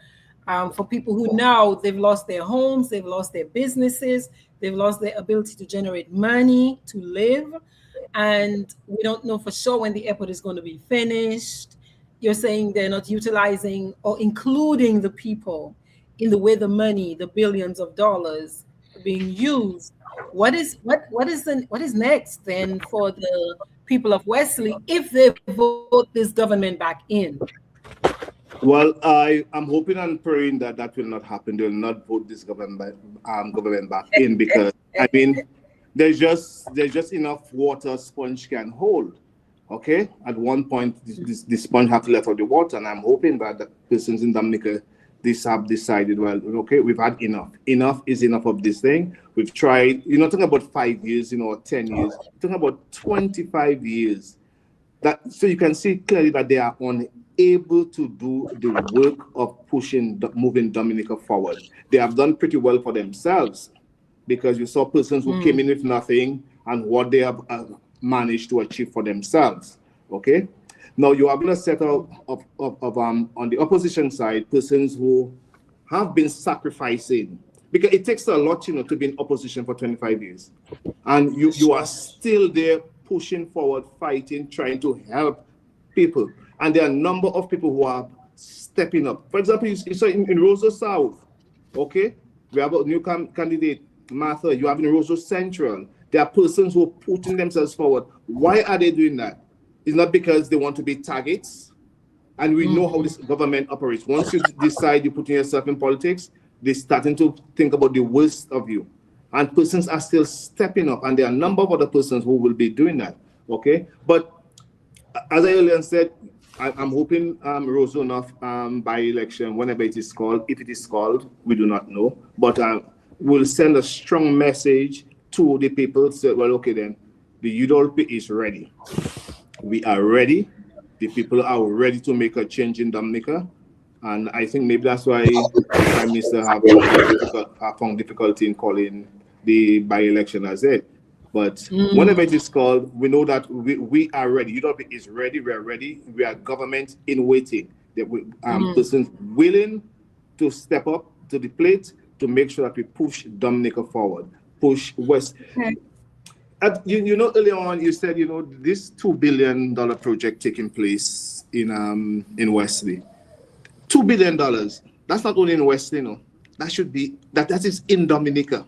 for people who now they've lost their homes, they've lost their businesses, they've lost their ability to generate money to live, and we don't know for sure when the airport is going to be finished. You're saying they're not utilizing or including the people in the way the money, the billions of dollars are being used. What is next then for the people of Wesley if they vote this government back in? Well, I am hoping and praying that will not happen. They will not vote this government back in because I mean there's just enough water a sponge can hold. Okay, at one point the sponge have to let out the water, and I'm hoping that the persons in Dominica have decided, well, okay, we've had enough. Enough is enough of this thing. We've tried. You're not talking about 5 years, or 10 years. You're talking about 25 years. So you can see clearly that they are unable to do the work of moving Dominica forward. They have done pretty well for themselves because you saw persons who came in with nothing and what they have managed to achieve for themselves. Okay. Now you have a set of on the opposition side, persons who have been sacrificing, because it takes a lot, to be in opposition for 25 years. And you are still there pushing forward, fighting, trying to help people. And there are a number of people who are stepping up. For example, you saw in Roseau South, okay? We have a new candidate, Martha. You have in Roseau Central. There are persons who are putting themselves forward. Why are they doing that? It's not because they want to be targets. And we know how this government operates. Once you decide you're putting yourself in politics, they're starting to think about the worst of you. And persons are still stepping up. And there are a number of other persons who will be doing that. Okay? But as I earlier said, I'm hoping Roseau enough by election, whenever it is called. If it is called, we do not know. But we'll send a strong message to the people. Say, well, okay then, the UDLP is ready. We are ready. The people are ready to make a change in Dominica. And I think maybe that's why the Prime Minister have found difficulty in calling the by-election as it. But whenever it is called, we know that we are ready. UDLP is ready. We are ready. We are government in waiting. That persons willing to step up to the plate, to make sure that we push Dominica forward, push West. Okay. You know, earlier on you said, you know, this $2 billion project taking place in Wesley. $2 billion. That's not only in Wesley, no. That should be that is in Dominica.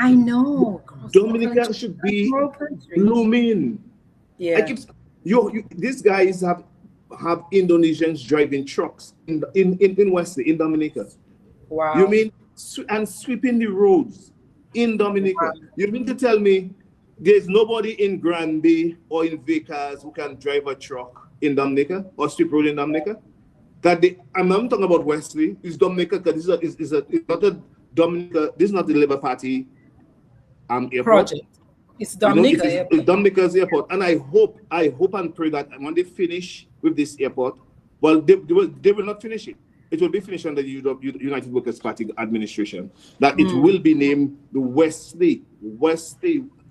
I know. Dominica should be blooming. Yeah. I keep these guys have Indonesians driving trucks in Wesley, in Dominica. Wow. You mean and sweeping the roads in Dominica? Wow. You mean to tell me there's nobody in Granby or in Vickers who can drive a truck in Dominica or sweep road in Dominica? I'm not talking about Wesley. It's Dominica because it's not a Dominica. This is not the Labour Party airport. Project. It's Dominica airport. It's Dominica's airport, and I hope and pray that when they finish with this airport, well, they will not finish it. It will be finished under the United Workers' Party administration. That it will be named the Wesley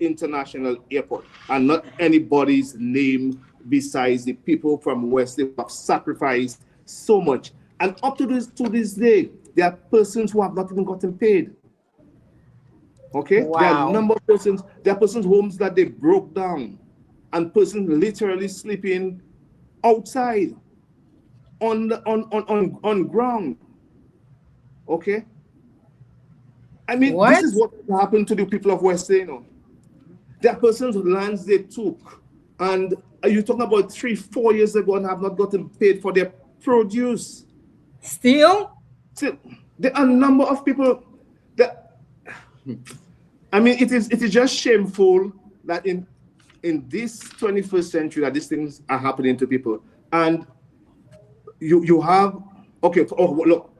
International Airport, and not anybody's name besides the people from Wesley who have sacrificed so much. And up to this day, there are persons who have not even gotten paid. Okay, wow. There are a number of persons. There are persons' homes that they broke down, and persons literally sleeping outside on ground. Okay, I mean, this is what happened to the people of West End. There are persons' lands they took, and you're talking about 3-4 years ago, and have not gotten paid for their produce. Still, there are a number of people that. I mean, it is just shameful that in this 21st century that these things are happening to people. And you have look,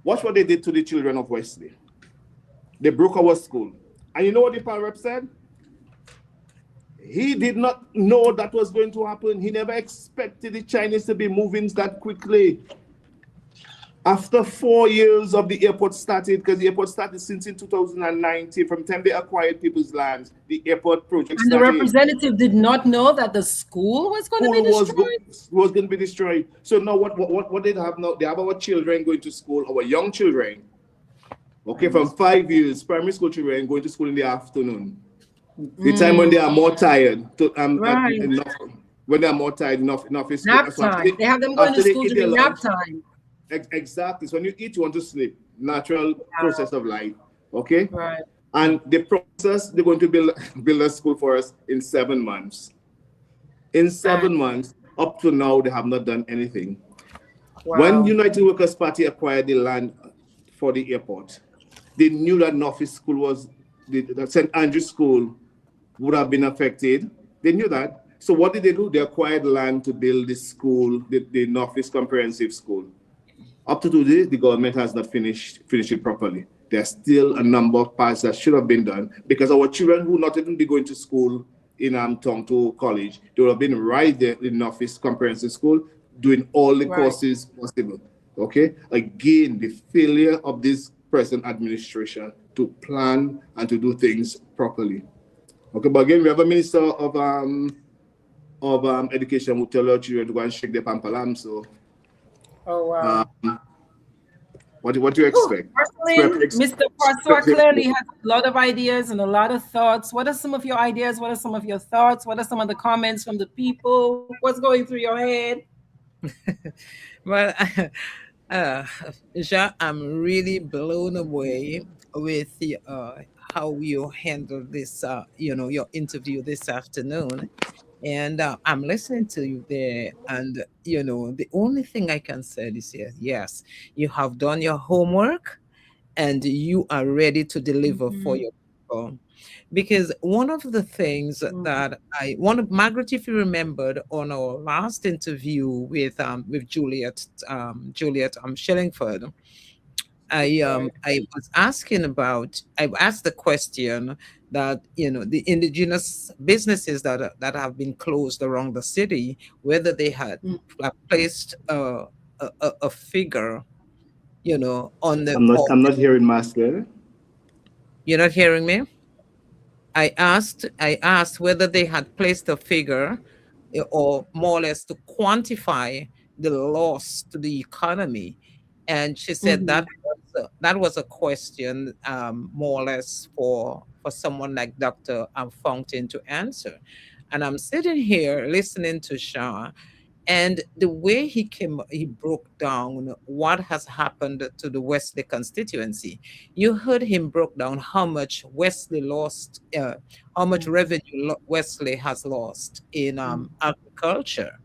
watch what they did to the children of Wesley. They broke our school. And you know what the power rep said? He did not know that was going to happen. He never expected the Chinese to be moving that quickly. After 4 years of the airport started, because the airport started since in 2019, from the time they acquired people's lands, the airport project started. And the representative did not know that the school was going to be destroyed? Was going to be destroyed. So now what they have now, they have our children going to school, our young children, okay, from 5 years, primary school children going to school in the afternoon. The time when they are more tired. When they are more tired, enough is nap time. They have them going to school during nap time. Exactly. So when you eat, you want to sleep. Natural process of life. Okay? Right. And the process, they're going to build a school for us in 7 months. In 7 months, up to now, they have not done anything. Wow. When United Workers' Party acquired the land for the airport, they knew that Northeast School was, the St. Andrew's School would have been affected. They knew that. So what did they do? They acquired land to build the school, the Northeast Comprehensive School. Up to today, the government has not finished it properly. There's still a number of parts that should have been done because our children who not even be going to school in Toronto College, they would have been right there in Northeast Comprehensive School doing all the courses possible. Okay? Again, the failure of this present administration to plan and to do things properly. Okay, but again, we have a minister of education who tell our children to go and shake their pampalam, so. Oh, wow. What do you expect? Mr. Francois clearly has a lot of ideas and a lot of thoughts. What are some of your ideas? What are some of your thoughts? What are some of the comments from the people? What's going through your head? Well, Jean, I'm really blown away with the, how you handled this, your interview this afternoon. And I'm listening to you there. And, the only thing I can say is yes, you have done your homework and you are ready to deliver for your people. Because one of the things that Margaret, if you remembered on our last interview with Juliet Shillingford, I asked the question that the indigenous businesses that have been closed around the city, whether they had placed a figure, on the. I'm not hearing Master. You're not hearing me? I asked whether they had placed a figure, or more or less to quantify the loss to the economy, and she said that was that was a question, more or less for someone like Dr. Fountain to answer. And I'm sitting here listening to Sean, and the way he broke down what has happened to the Wesley constituency. You heard him broke down how much Wesley lost, how much revenue Wesley has lost in agriculture.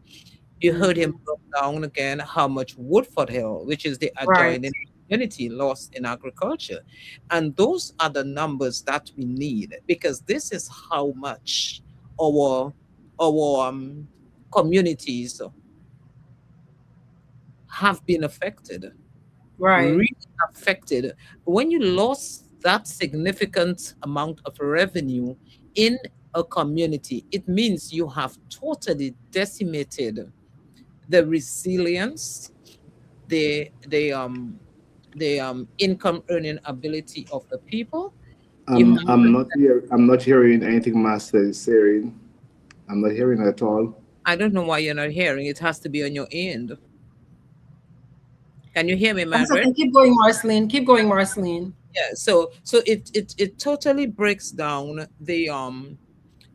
You heard him broke down again how much Woodford Hill, which is the Right. adjoining community, lost in agriculture. And those are the numbers that we need, because this is how much our communities have been affected, Right. really affected. When you lost that significant amount of revenue in a community, it means you have totally decimated the resilience, the income earning ability of the people. You have, I'm not hearing anything Master is saying. I'm not hearing at all. I don't know why you're not hearing. It has to be on your end. Can you hear me, That's okay. Margaret? Keep going, Marceline. Keep going, Marceline. Yeah. So it totally breaks down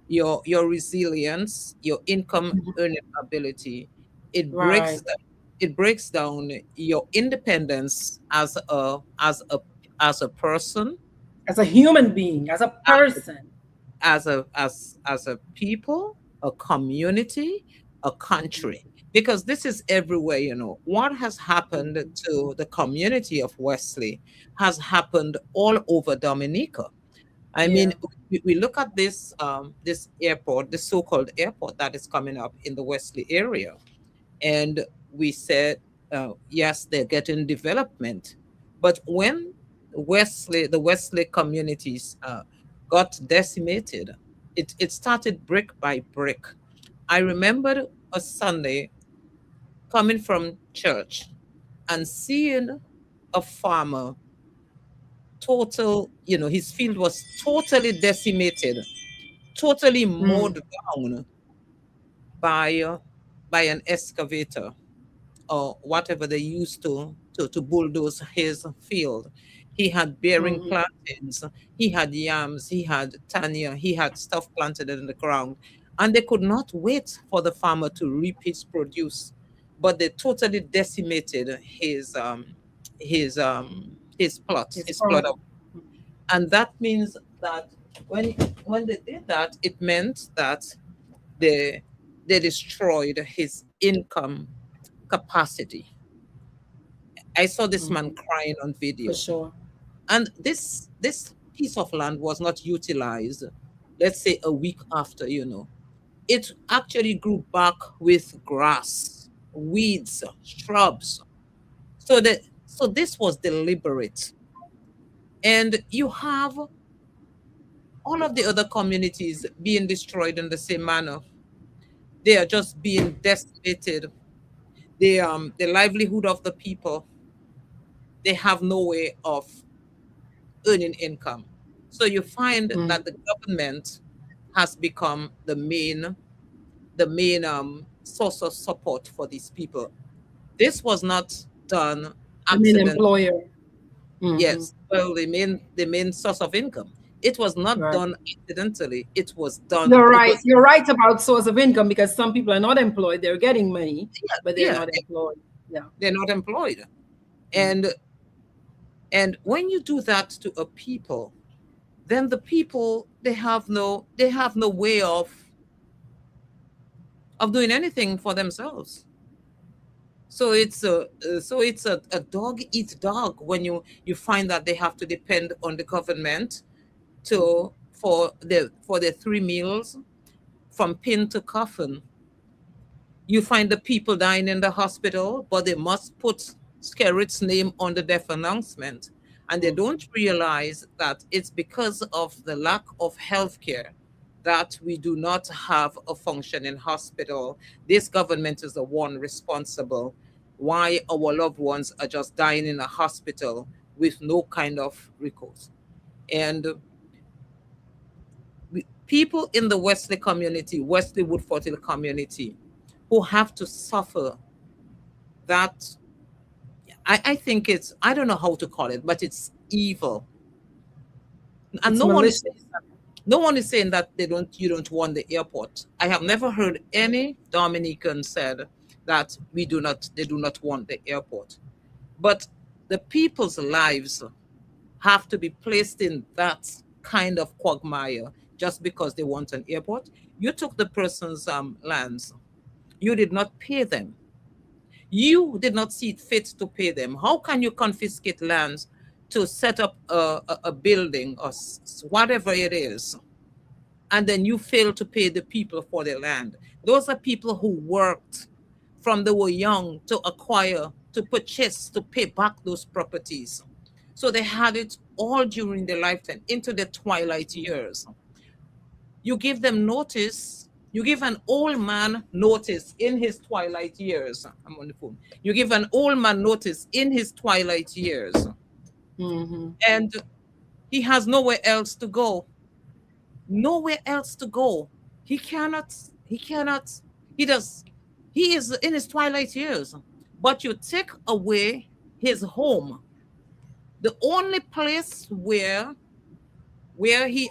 your resilience, your income earning ability. It breaks Right. down, it breaks down your independence as a person, As a human being, as a person. as a people, a community, a country. Because this is everywhere, what has happened to the community of Wesley has happened all over Dominica. I mean, Yeah. we look at this airport, this so-called airport that is coming up in the Wesley area, and we said, yes, they're getting development, but when the Wesley communities got decimated, it started brick by brick. I remember a Sunday coming from church and seeing a farmer his field was totally decimated, totally Mm. mowed down by by an excavator or whatever they used to bulldoze his field. He had bearing Mhm. plantains, he had yams, he had tanya, he had stuff planted in the ground, and they could not wait for the farmer to reap his produce, but they totally decimated his plots, It's his plot of. from. And that means that when when they did that, it meant that they they destroyed his income capacity. I saw this man Mhm. crying on For video. sure. And this piece of land was not utilized, let's say a week after, it actually grew back with grass, weeds, shrubs. So this was deliberate. And you have all of the other communities being destroyed in the same manner. They are just being decimated. The livelihood of the people, they have no way of earning income. So you find Mm. that the government has become the main source of support for these people. This was not done The main accident. employer. Hmm. Yes, well, the main source of income. It was not Right. done accidentally. It was done. You're It right. was You're right about source of income because some people are not employed. They're getting money, but they're yeah. not employed. Yeah. They're not employed, Mm. and when you do that to a people, then the people they have no way of doing anything for themselves. So it's a dog eat dog when you find that they have to depend on the government to for their 3 meals from pin to coffin. You find the people dying in the hospital, but they must put Skerritt's name on the death announcement. And they don't realize that it's because of the lack of healthcare that we do not have a functioning hospital. This government is the one responsible why our loved ones are just dying in a hospital with no kind of recourse. And people in the Wesley community, Wesley Woodford Hill community, who have to suffer that. I think it's, I don't know how to call it, but it's evil. And It's malicious. no one is saying that you don't want the airport. I have never heard any Dominican said that they do not want the airport. But the people's lives have to be placed in that kind of quagmire just because they want an airport. You took the person's lands. You did not pay them. You did not see it fit to pay them. How can you confiscate lands to set up a building or whatever it is, and then you fail to pay the people for their land? Those are people who worked from they were young to acquire, to purchase, to pay back those properties. So they had it all during their lifetime into the twilight years. You give them notice. You give an old man notice in his twilight years. I'm on the phone. You give an old man notice in his twilight years. And he has nowhere else to go. Nowhere else to go. He is in his twilight years. But you take away his home. The only place where he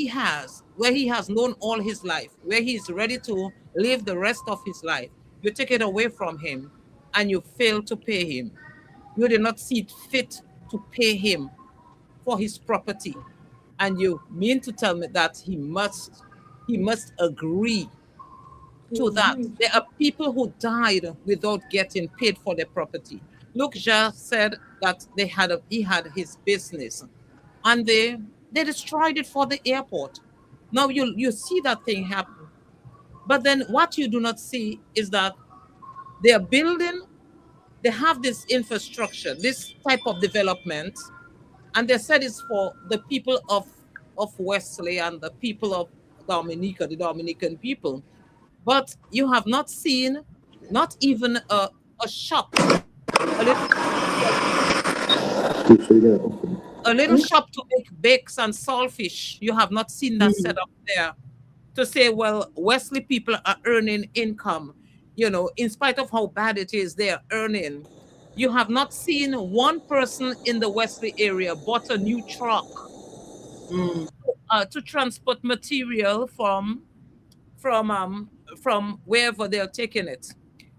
has known all his life, where he is ready to live the rest of his life, you take it away from him and you fail to pay him. You did not see it fit to pay him for his property. And you mean to tell me that he must agree to that? There are people who died without getting paid for their property. Luke just said that he had his business, and they destroyed it for the airport. Now you see that thing happen, but then what you do not see is that they are building. They have this infrastructure, this type of development, and they said it's for the people of Wesley and the people of Dominica, the Dominican people. But you have not seen, not even a shop, a little, a little shop to make bakes and saltfish. You have not seen that set up there to say, well, Wesley people are earning income. In spite of how bad it is, they are earning. You have not seen one person in the Wesley area bought a new truck to transport material from wherever they're taking it.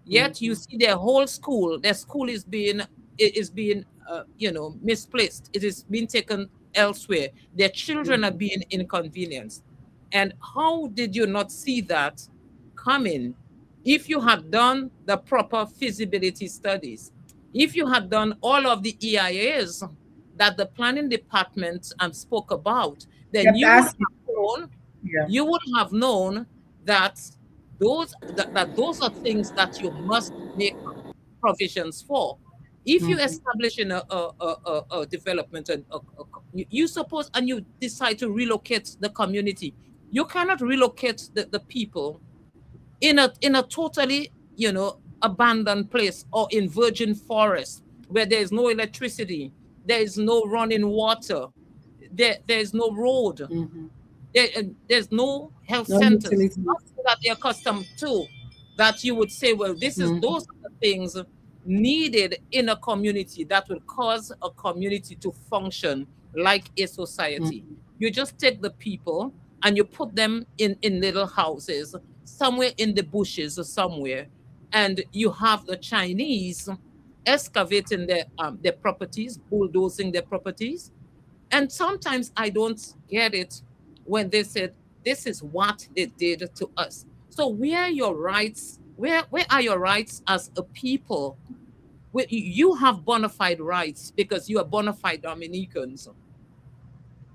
Yet you see their school is being misplaced. It is being taken elsewhere. Their children are being inconvenienced. And how did you not see that coming? If you had done the proper feasibility studies, if you had done all of the EIAs that the planning department spoke about, then you would have known that those are things that you must make provisions for. If you establish in a development and you suppose and you decide to relocate the community, you cannot relocate the people in a totally abandoned place or in virgin forest where there is no electricity, there is no running water, there is no road, there's no health centers, nothing that they're accustomed to, that you would say, well, those are the things needed in a community that will cause a community to function like a society. You just take the people and you put them in little houses somewhere in the bushes or somewhere, and you have the Chinese excavating their properties, bulldozing their properties. And sometimes I don't get it when they said, this is what they did to us. So where are your rights? Where are your rights as a people? You have bona fide rights because you are bona fide Dominicans.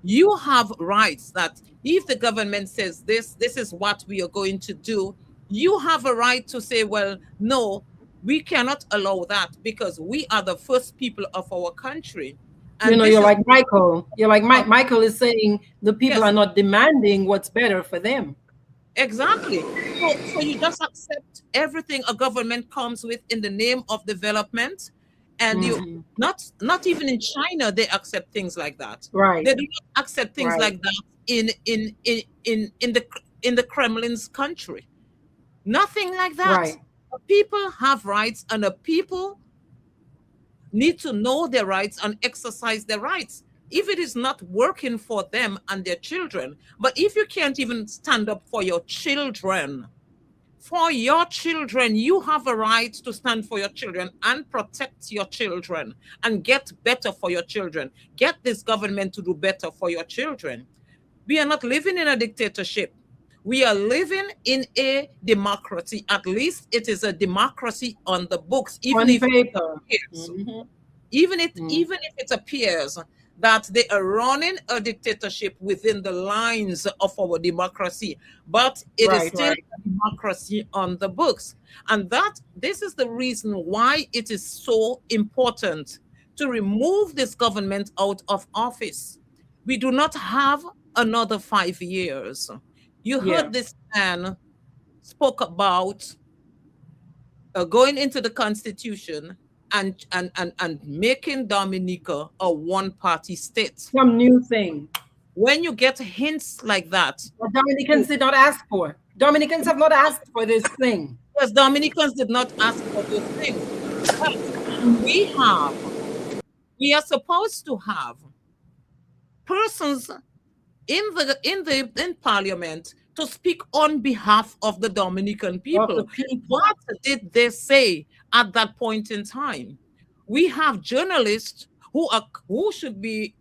You have rights that if the government says this is what we are going to do, you have a right to say, well, no, we cannot allow that because we are the first people of our country. And you're like Michael. You're like Michael is saying the people are not demanding what's better for them. Exactly. So you just accept everything a government comes with in the name of development. And you not even in China they accept things like that. Right. They do not accept things like that in the Kremlin's country. Nothing like that. Right. People have rights, and the people need to know their rights and exercise their rights. If it is not working for them and their children, but if you can't even stand up for your children, you have a right to stand for your children and protect your children and get better for your children. Get this government to do better for your children. We are not living in a dictatorship. We are living in a democracy. At least it is a democracy on the books, On paper. even if it appears that they are running a dictatorship within the lines of our democracy, but it is still a democracy on the books. And this is the reason why it is so important to remove this government out of office. We do not have another 5 years. You heard this man spoke about going into the Constitution and making Dominica a one-party state. Some new thing. When you get hints like that, what Dominicans did not ask for. Dominicans have not asked for this thing. Yes, Dominicans did not ask for this thing. But we are supposed to have persons in Parliament to speak on behalf of the Dominican people. What did they say at that point in time? We have journalists who should be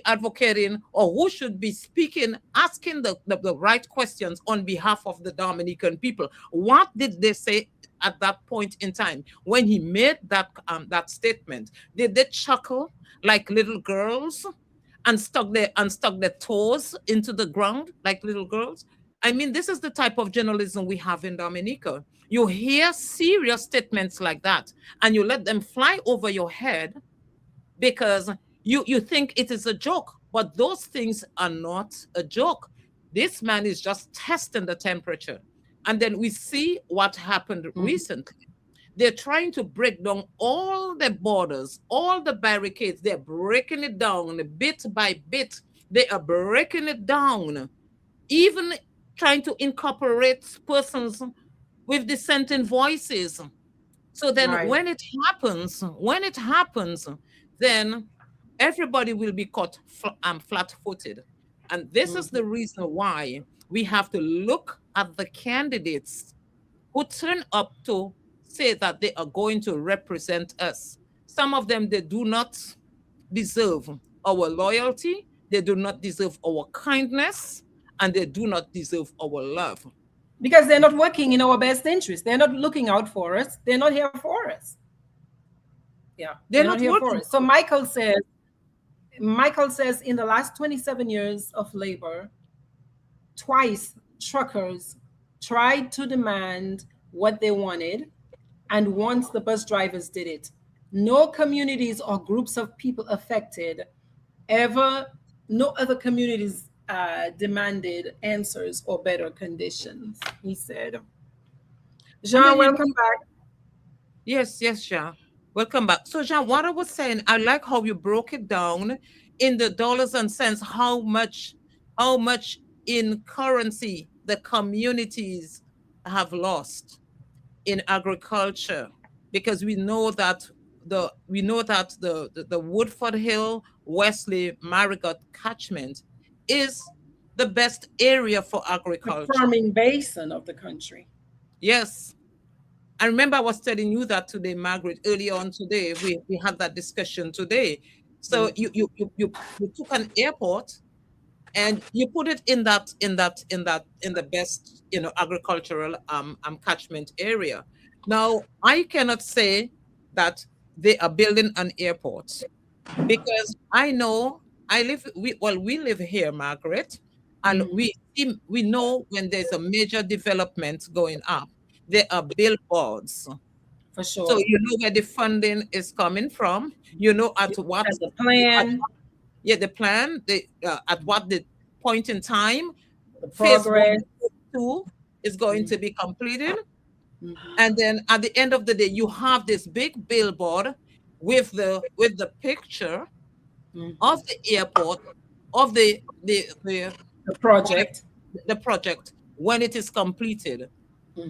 advocating, or who should be speaking, asking the right questions on behalf of the Dominican people. What did they say at that point in time when he made that statement? Did they chuckle like little girls and stuck their toes into the ground like little girls? I mean, this is the type of journalism we have in Dominica. You hear serious statements like that, and you let them fly over your head because you think it is a joke. But those things are not a joke. This man is just testing the temperature. And then we see what happened recently. They're trying to break down all the borders, all the barricades. They're breaking it down bit by bit. They are breaking it down, even trying to incorporate persons with dissenting voices. So then when it happens, then everybody will be caught flat-footed. And this is the reason why we have to look at the candidates who turn up to say that they are going to represent us. Some of them, they do not deserve our loyalty, they do not deserve our kindness, and they do not deserve our love. Because they're not working in our best interest. They're not looking out for us. They're not here for us. Yeah, they're not here for us. So Michael says, in the last 27 years of labor, twice truckers tried to demand what they wanted, and once the bus drivers did it. No communities or groups of people affected no other communities demanded answers or better conditions, he said. Jean, welcome back. Yes, Jean. Welcome back. So, Jean, what I was saying, I like how you broke it down in the dollars and cents, how much in currency the communities have lost in agriculture, because we know that the Woodford Hill, Wesley, Marigot catchment is the best area for agriculture. The farming basin of the country. Yes. I remember I was telling you that today, Margaret, earlier on today, we had that discussion today. So you took an airport and you put it in the best, agricultural catchment area. Now, I cannot say that they are building an airport, because I know we live here, Margaret, and we know when there's a major development going up, there are billboards. For sure. So you know where the funding is coming from. You know at what the plan. The plan. At what the point in time, the progress. Phase 2 is going to be completed, and then at the end of the day, you have this big billboard with the picture of the airport, of the project. The project when it is completed.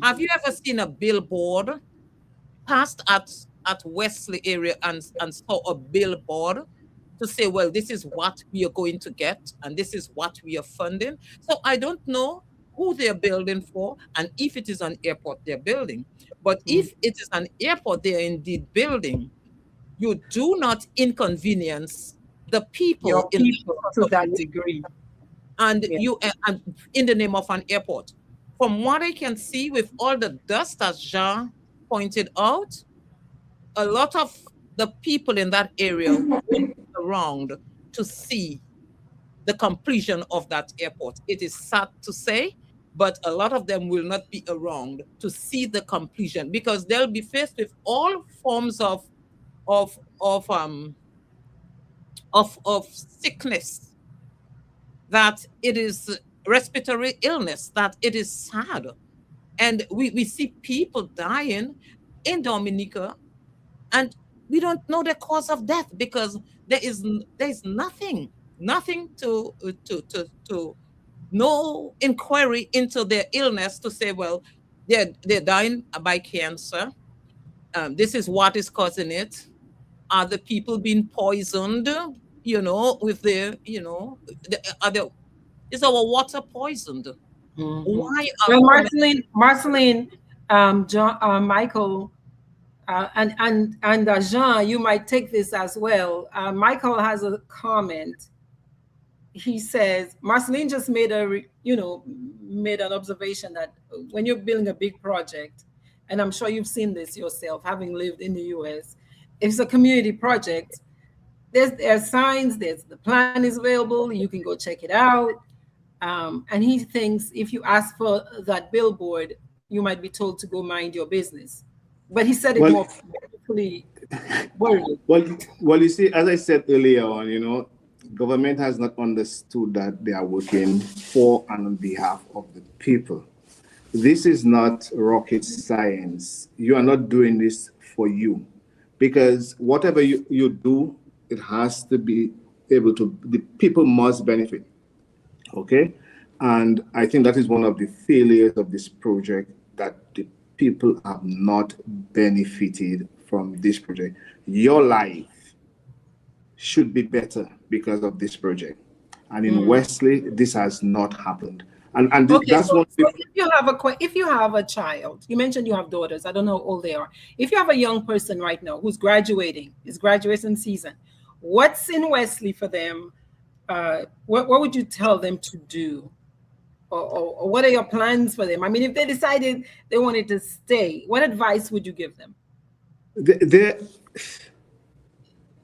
Have you ever seen a billboard passed at at Wesley area and saw a billboard to say, well, this is what we are going to get and this is what we are funding. So I don't know who they're building for and if it is an airport they're building. But if it is an airport they're indeed building, you do not inconvenience the people Your in the people process to of that degree. and Yeah. you and in the name of an airport. From what I can see, with all the dust, as Jean pointed out, a lot of the people in that area won't be around to see the completion of that airport. It is sad to say, but a lot of them will not be around to see the completion because they'll be faced with all forms of of um of sickness, that it is respiratory illness, that it is sad. And we see people dying in Dominica and we don't know the cause of death because there is nothing to no inquiry into their illness to say, well, they're dying by cancer. This is what is causing it. Are the people being poisoned? With the other, is our water poisoned? Mhm. Why are Well, so many? Marceline, John, Michael, and Jean, you might take this as well. Michael has a comment. He says Marceline just made made an observation that when you're building a big project, and I'm sure you've seen this yourself, having lived in the U.S., if it's a community project, there's signs, there's the plan is available, you can go check it out. And he thinks if you ask for that billboard, you might be told to go mind your business. But he said it Well, more politically worded. well, you see, as I said earlier on, government has not understood that they are working for and on behalf of the people. This is not rocket science. You are not doing this for you. Because whatever you do, it has to be the people must benefit. Okay? And I think that is one of the failures of this project, that the people have not benefited from this project. Your life should be better because of this project. And in Wesley, this has not happened. And Okay, that's one so thing. if you have a child, you mentioned you have daughters. I don't know how old they are. If you have a young person right now who's graduating, it's graduation season, what's in Wesley for them? What would you tell them to do? Or what are your plans for them? I mean, if they decided they wanted to stay, what advice would you give them? It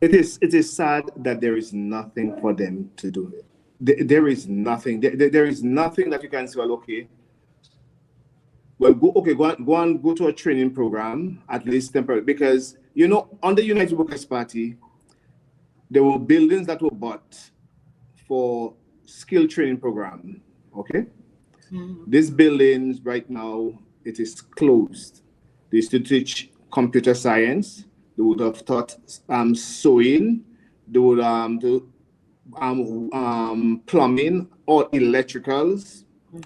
is sad that there is nothing for them to do. There is nothing. There is nothing that you can say, well, okay, go to a training program, at least temporary. Because, on the United Workers' Party, there were buildings that were bought for skill training program. Okay? These buildings right now, it is closed. They used to teach computer science. They would have taught sewing. They would do plumbing or electricals.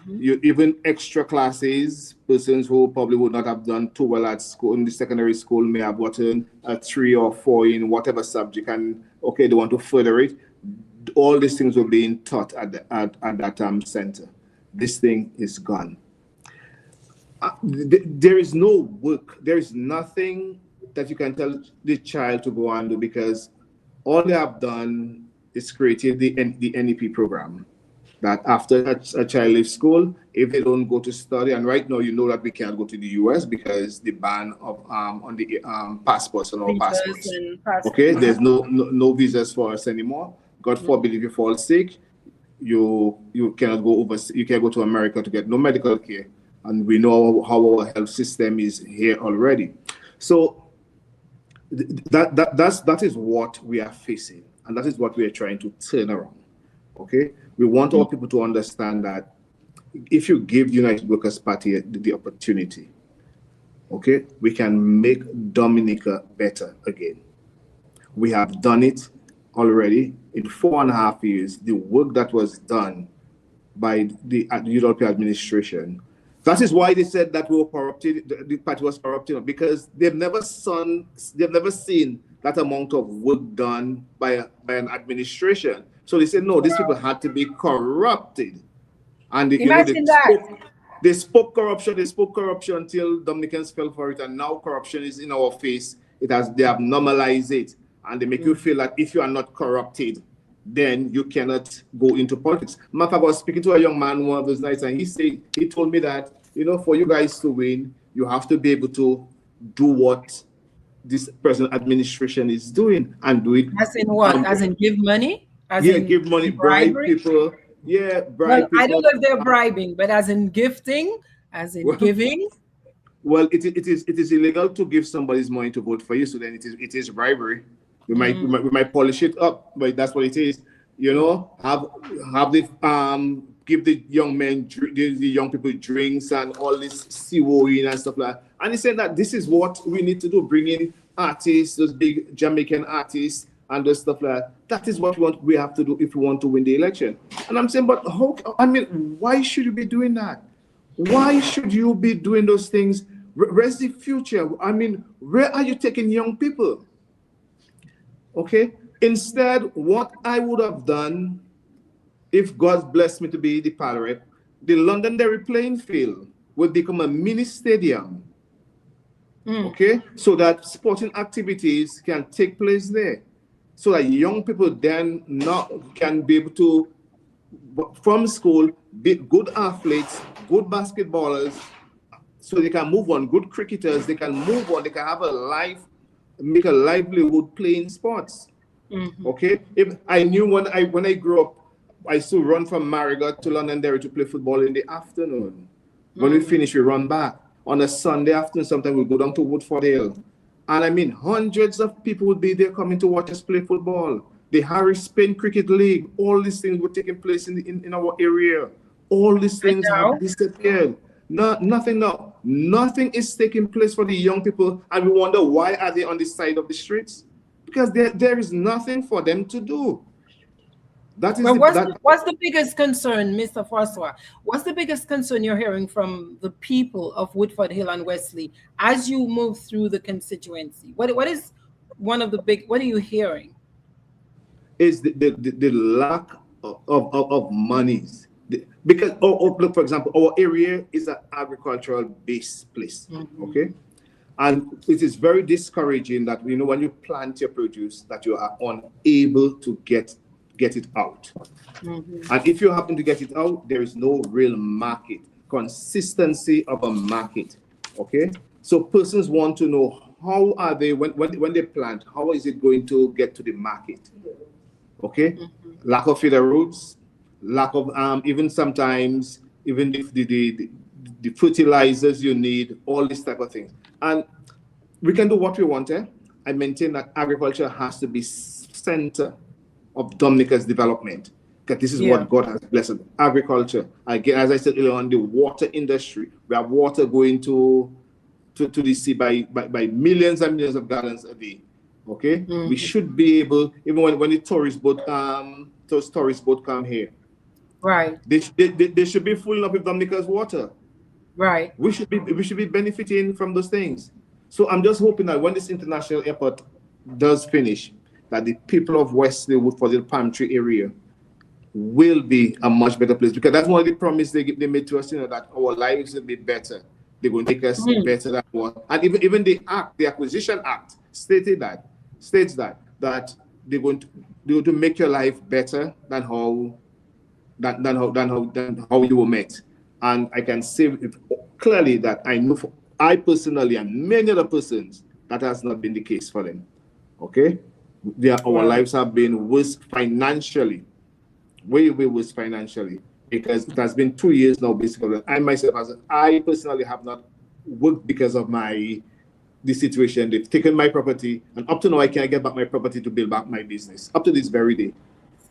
You even extra classes. Persons who probably would not have done too well at school in the secondary school may have gotten a 3 or 4 in whatever subject, and okay, they want to further it. All these things were being taught at that center. This thing is gone. There is no work. There is nothing that you can tell the child to go and do, because all they have done is created the NEP program. That after a child leaves school, if they don't go to study, and right now that we can't go to the US because the ban of on the passports and all passports. Okay, there's no visas for us anymore. God forbid if you fall sick, you cannot go overseas. You can't go to America to get no medical care, and we know how our health system is here already. So that is what we are facing, and that is what we are trying to turn around. Okay, we want all people to understand that if you give United Workers' Party the opportunity, okay, we can make Dominica better again. We have done it already in 4.5 years. The work that was done by the European administration That is why they said that we were corrupted. The party was corrupted because they've never seen that amount of work done by an administration. So they said no, these people had to be corrupted, and Imagine that. They spoke corruption until Dominicans fell for it, and now corruption is in our face. They have normalized it, and they make you feel that if you are not corrupted, then you cannot go into politics. Matter of fact, I was speaking to a young man one of those nights, and he told me that, for you guys to win, you have to be able to do what this present administration is doing and do it. As in what? As in give money? Give money, bribe people. Yeah, bribe people. I don't know if they're bribing, but as in gifting, as in giving. Well, it is illegal to give somebody's money to vote for you, so then it is bribery. We might polish it up, but that's what it is. Have the give the young men, the young people drinks and all this COE and stuff like that. And he said that this is what we need to do: bring in artists, those big Jamaican artists and those stuff like that. That is what we have to do if we want to win the election. And I'm saying, but why should you be doing that? Why should you be doing those things? Where's the future? Where are you taking young people? Okay. Instead, what I would have done, if God blessed me to be the pilot, the Londonderry playing field would become a mini stadium. Okay, so that sporting activities can take place there, so that young people then can be able to, from school, be good athletes, good basketballers, so they can move on, good cricketers, they can move on, they can have make a livelihood playing sports. Okay, if I knew when I grew up, I used to run from Marigot to Londonderry to play football in the afternoon. When we finish, we run back. On a Sunday afternoon, sometimes we go down to Woodford Hill. And hundreds of people would be there coming to watch us play football. The Harris Spain Cricket League, all these things were taking place in our area. All these things have disappeared. Nothing now. Nothing is taking place for the young people. And we wonder, why are they on the side of the streets? Because there is nothing for them to do. That is what's the biggest concern, Mr. François? What's the biggest concern you're hearing from the people of Woodford Hill and Wesley as you move through the constituency? What is one of the what are you hearing? Is the lack of monies. Because, look, for example, our area is an agricultural based place. Okay. And it is very discouraging that, when you plant your produce, that you are unable to get it out. And if you happen to get it out, there is no real market, consistency of a market. Okay, so persons want to know, how are they, when they plant, how is it going to get to the market? Okay, lack of feeder roads, lack of even sometimes even the fertilizers you need, all these type of things. And we can do what we want. I maintain that agriculture has to be center of Dominica's development, because this is what God has blessed. Agriculture, again, as I said earlier on, the water industry. We have water going to the sea by millions and millions of gallons a day. Okay, we should be able, even when the tourist boat come here, right? They should be filling up with Dominica's water. Right. We should be benefiting from those things. So I'm just hoping that when this international airport does finish, that the people of Wesley, Woodford Hill, Palm Tree area will be a much better place, because that's one of the promises they made to us, that our lives will be better. They're going to make us better than what. And even the Acquisition Act states that they're going to make your life better than how you were met. And I can say clearly that I personally and many other persons, that has not been the case for them. Okay. Our lives have been worse financially, way worse financially, because it has been 2 years now, basically. I myself, I personally have not worked because of the situation. They've taken my property, and up to now, I can't get back my property to build back my business, up to this very day.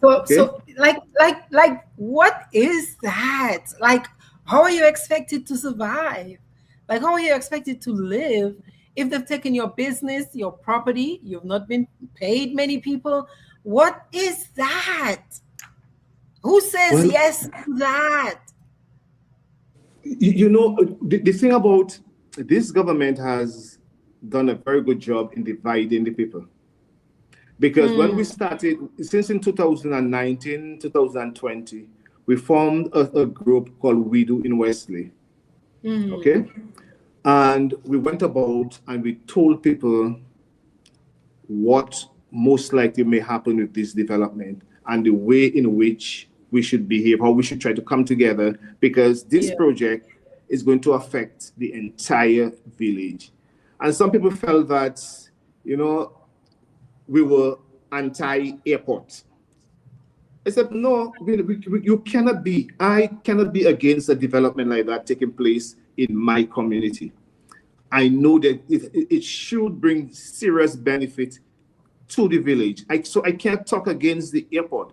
So like, what is that? Like, how are you expected to survive? Like, how are you expected to live if they've taken your business, your property, you've not been paid many people? What is that? Who says yes to that? the thing about this government has done a very good job in dividing the people. Because when we started, since in 2019, 2020, we formed a group called We Do in Wesley. Okay? And we went about and we told people what most likely may happen with this development and the way in which we should behave, how we should try to come together, because this project is going to affect the entire village. And some people felt that, we were anti-airport. I said, no, you cannot be. I cannot be against a development like that taking place in my community. I know that it should bring serious benefit to the village. So I can't talk against the airport.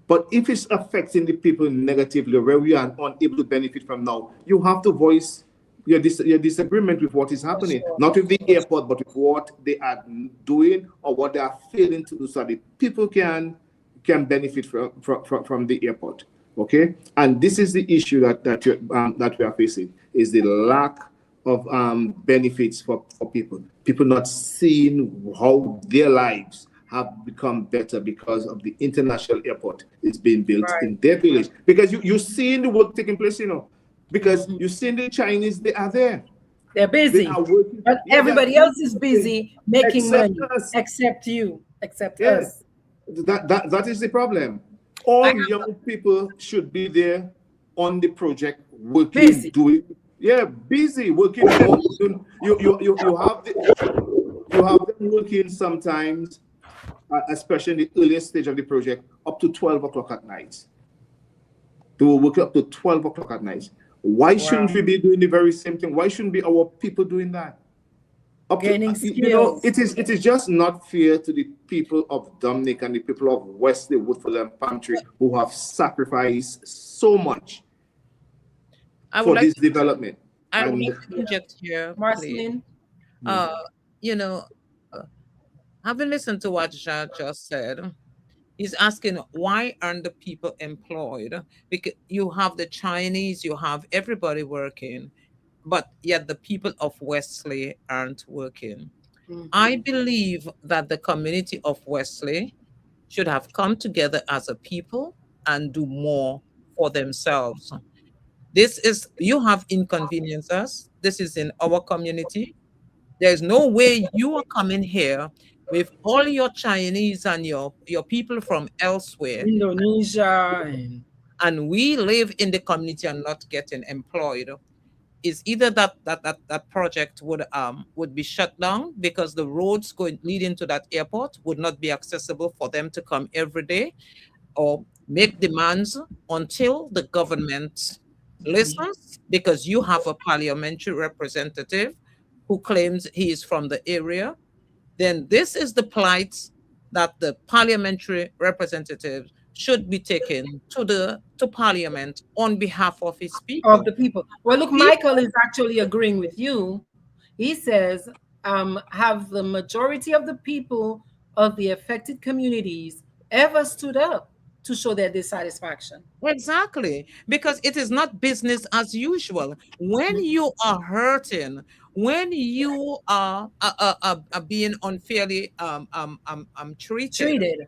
But if it's affecting the people negatively, where we are unable to benefit from now, you have to voice your disagreement with what is happening, not with the airport, but with what they are doing or what they are failing to do, so that people can benefit from the airport. Okay, and this is the issue that we are facing, is the lack of benefits for people. People not seeing how their lives have become better because of the international airport is being built in their village. Because you're seeing the work taking place, because you're seeing the Chinese, they are there. They're busy. They are working. But everybody else is busy making money, except you, except us. That is the problem. All young people should be there on the project, working, busy working. You have them working sometimes, especially in the earliest stage of the project, up to 12 o'clock at night. They will work up to 12 o'clock at night. Why shouldn't we be doing the very same thing? Why shouldn't be our people doing that? Gaining skills. It is just not fair to the people of Dominica and the people of Wesley Woodford Pantry who have sacrificed so much for this development. I would like to interject here, Marcelline. Having listened to what Jean just said, he's asking, why aren't the people employed? Because you have the Chinese, you have everybody working, but yet the people of Wesley aren't working. I believe that the community of Wesley should have come together as a people and do more for themselves. You have inconvenienced us. This is in our community. There's no way you are coming here with all your Chinese and your people from elsewhere, Indonesia, and we live in the community and not getting employed. Is either that project would be shut down because the roads leading to that airport would not be accessible for them to come every day, or make demands until the government listens, because you have a parliamentary representative who claims he is from the area. Then this is the plight that the parliamentary representative should be taken to Parliament on behalf of his people. Of the people. Well, look, Michael is actually agreeing with you. He says, have the majority of the people of the affected communities ever stood up to show their dissatisfaction? Exactly, because it is not business as usual. When you are hurting, when you are being unfairly treated,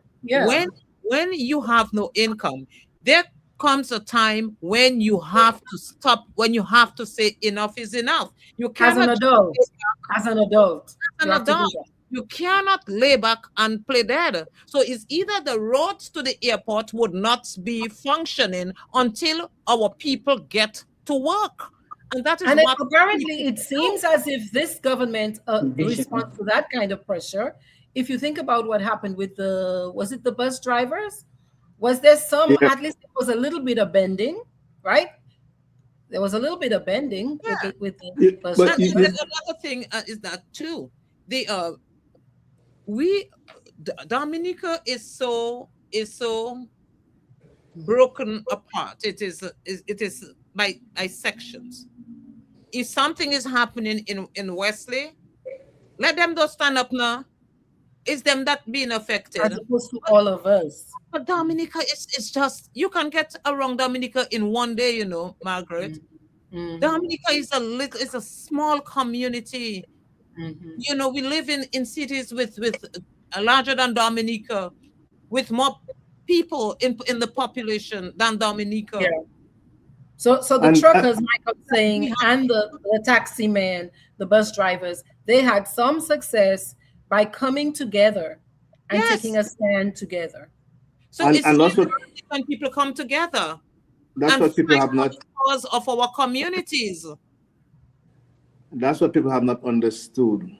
when you have no income, there comes a time when you have to stop, when you have to say enough is enough. You cannot, as an adult, you cannot lay back and play dead. So it's either the roads to the airport would not be functioning until our people get to work. And that is apparently it seems as if this government responds to that kind of pressure. If you think about what happened with was it the bus drivers? Was there at least there was a little bit of bending, right? There was a little bit of bending with the bus drivers. Another thing is that too, Dominica is so broken apart. It is by sections. If something is happening in Wesley, let them just stand up now. It's them that being affected. As opposed to all of us. But Dominica is just, you can get around Dominica in one day, Margaret. Dominica is it's a small community. You know, we live in cities with larger than Dominica, with more people in the population than Dominica. Yeah. So the And truckers, Michael saying, We have- and the taxi man, the bus drivers, they had some success by coming together and Yes. taking a stand together. So it's and that's what when people come together that's and what people fight have for not the cause of our communities. that's what people have not understood.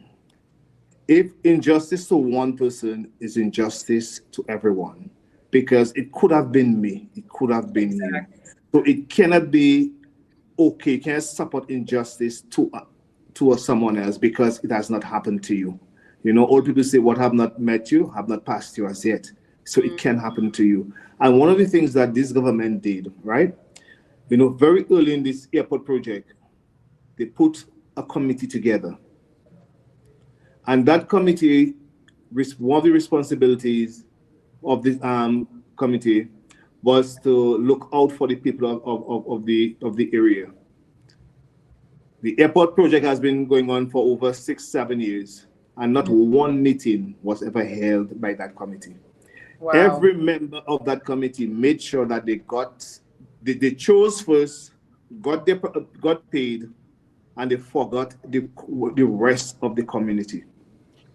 If injustice to one person is injustice to everyone, because it could have been me, it could have been you. So it cannot be okay. You can't support injustice to someone else because it has not happened to you. You know, old people say, "What have not met you, have not passed you as yet." So it can happen to you. And one of the things that this government did, right? You know, very early in this airport project, they put a committee together. And that committee, one of the responsibilities of this committee was to look out for the people of the area. The airport project has been going on for over 6-7 years, and not one meeting was ever held by that committee. Wow. Every member of that committee made sure that they chose first, got paid, and they forgot the rest of the community.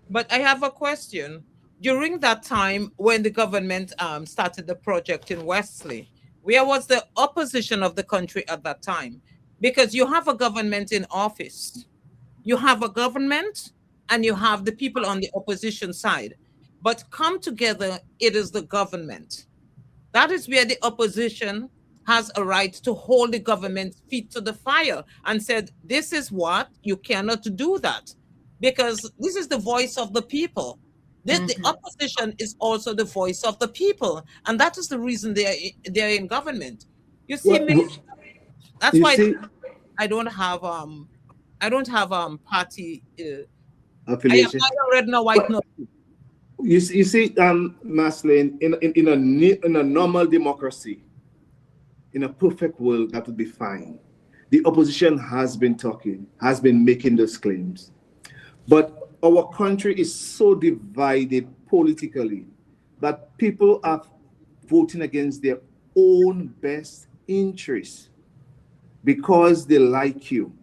But I have a question. During that time when the government started the project in Wesley, where was the opposition of the country at that time? Because you have a government in office. You have a government and you have the people on the opposition side. But come together, it is the government. That is where the opposition has a right to hold the government's feet to the fire and said, this is what, you cannot do that. Because this is the voice of the people. The opposition is also the voice of the people. And that is the reason they're in government. You see, that's why I don't have party affiliation. I am neither red nor white. No. You see, Marcelline, in a normal democracy, in a perfect world, that would be fine. The opposition has been talking, has been making those claims. But our country is so divided politically that people are voting against their own best interests. Because they like you,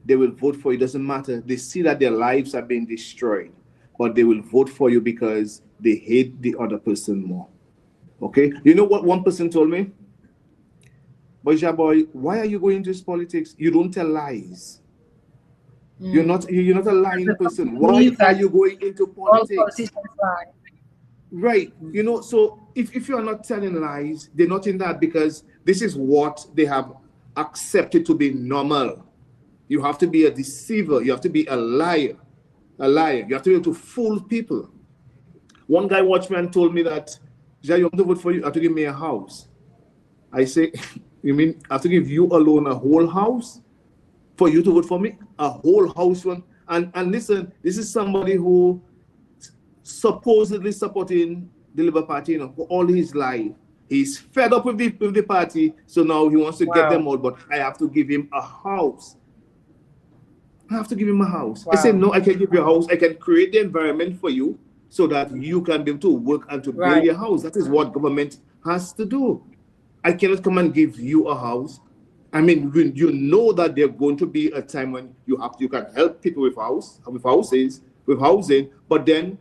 they will vote for you. It doesn't matter. They see that their lives are being destroyed, but they will vote for you because they hate the other person more. Okay? You know what one person told me? Boy, why are you going into this politics? You don't tell lies. You're not a lying person. Why are you going into politics? Right. You know, so if you are not telling lies, they're not in that because this is what they have accepted to be normal. You have to be a deceiver. You have to be a liar. You have to be able to fool people. One guy watched me and told me that, Jean, you want to vote for you? I have to give me a house. I say, you mean I have to give you alone a whole house for you to vote for me? A whole house one? And listen, this is somebody who supposedly supporting the Labour Party, for all his life. He's fed up with the party, so now he wants to get them out, but I have to give him a house. I have to give him a house. I said, no, I can give you a house. I can create the environment for you so that you can be able to work and to build your house. That is what government has to do. I cannot come and give you a house. I mean, you know that there's going to be a time when you can help people with housing, but then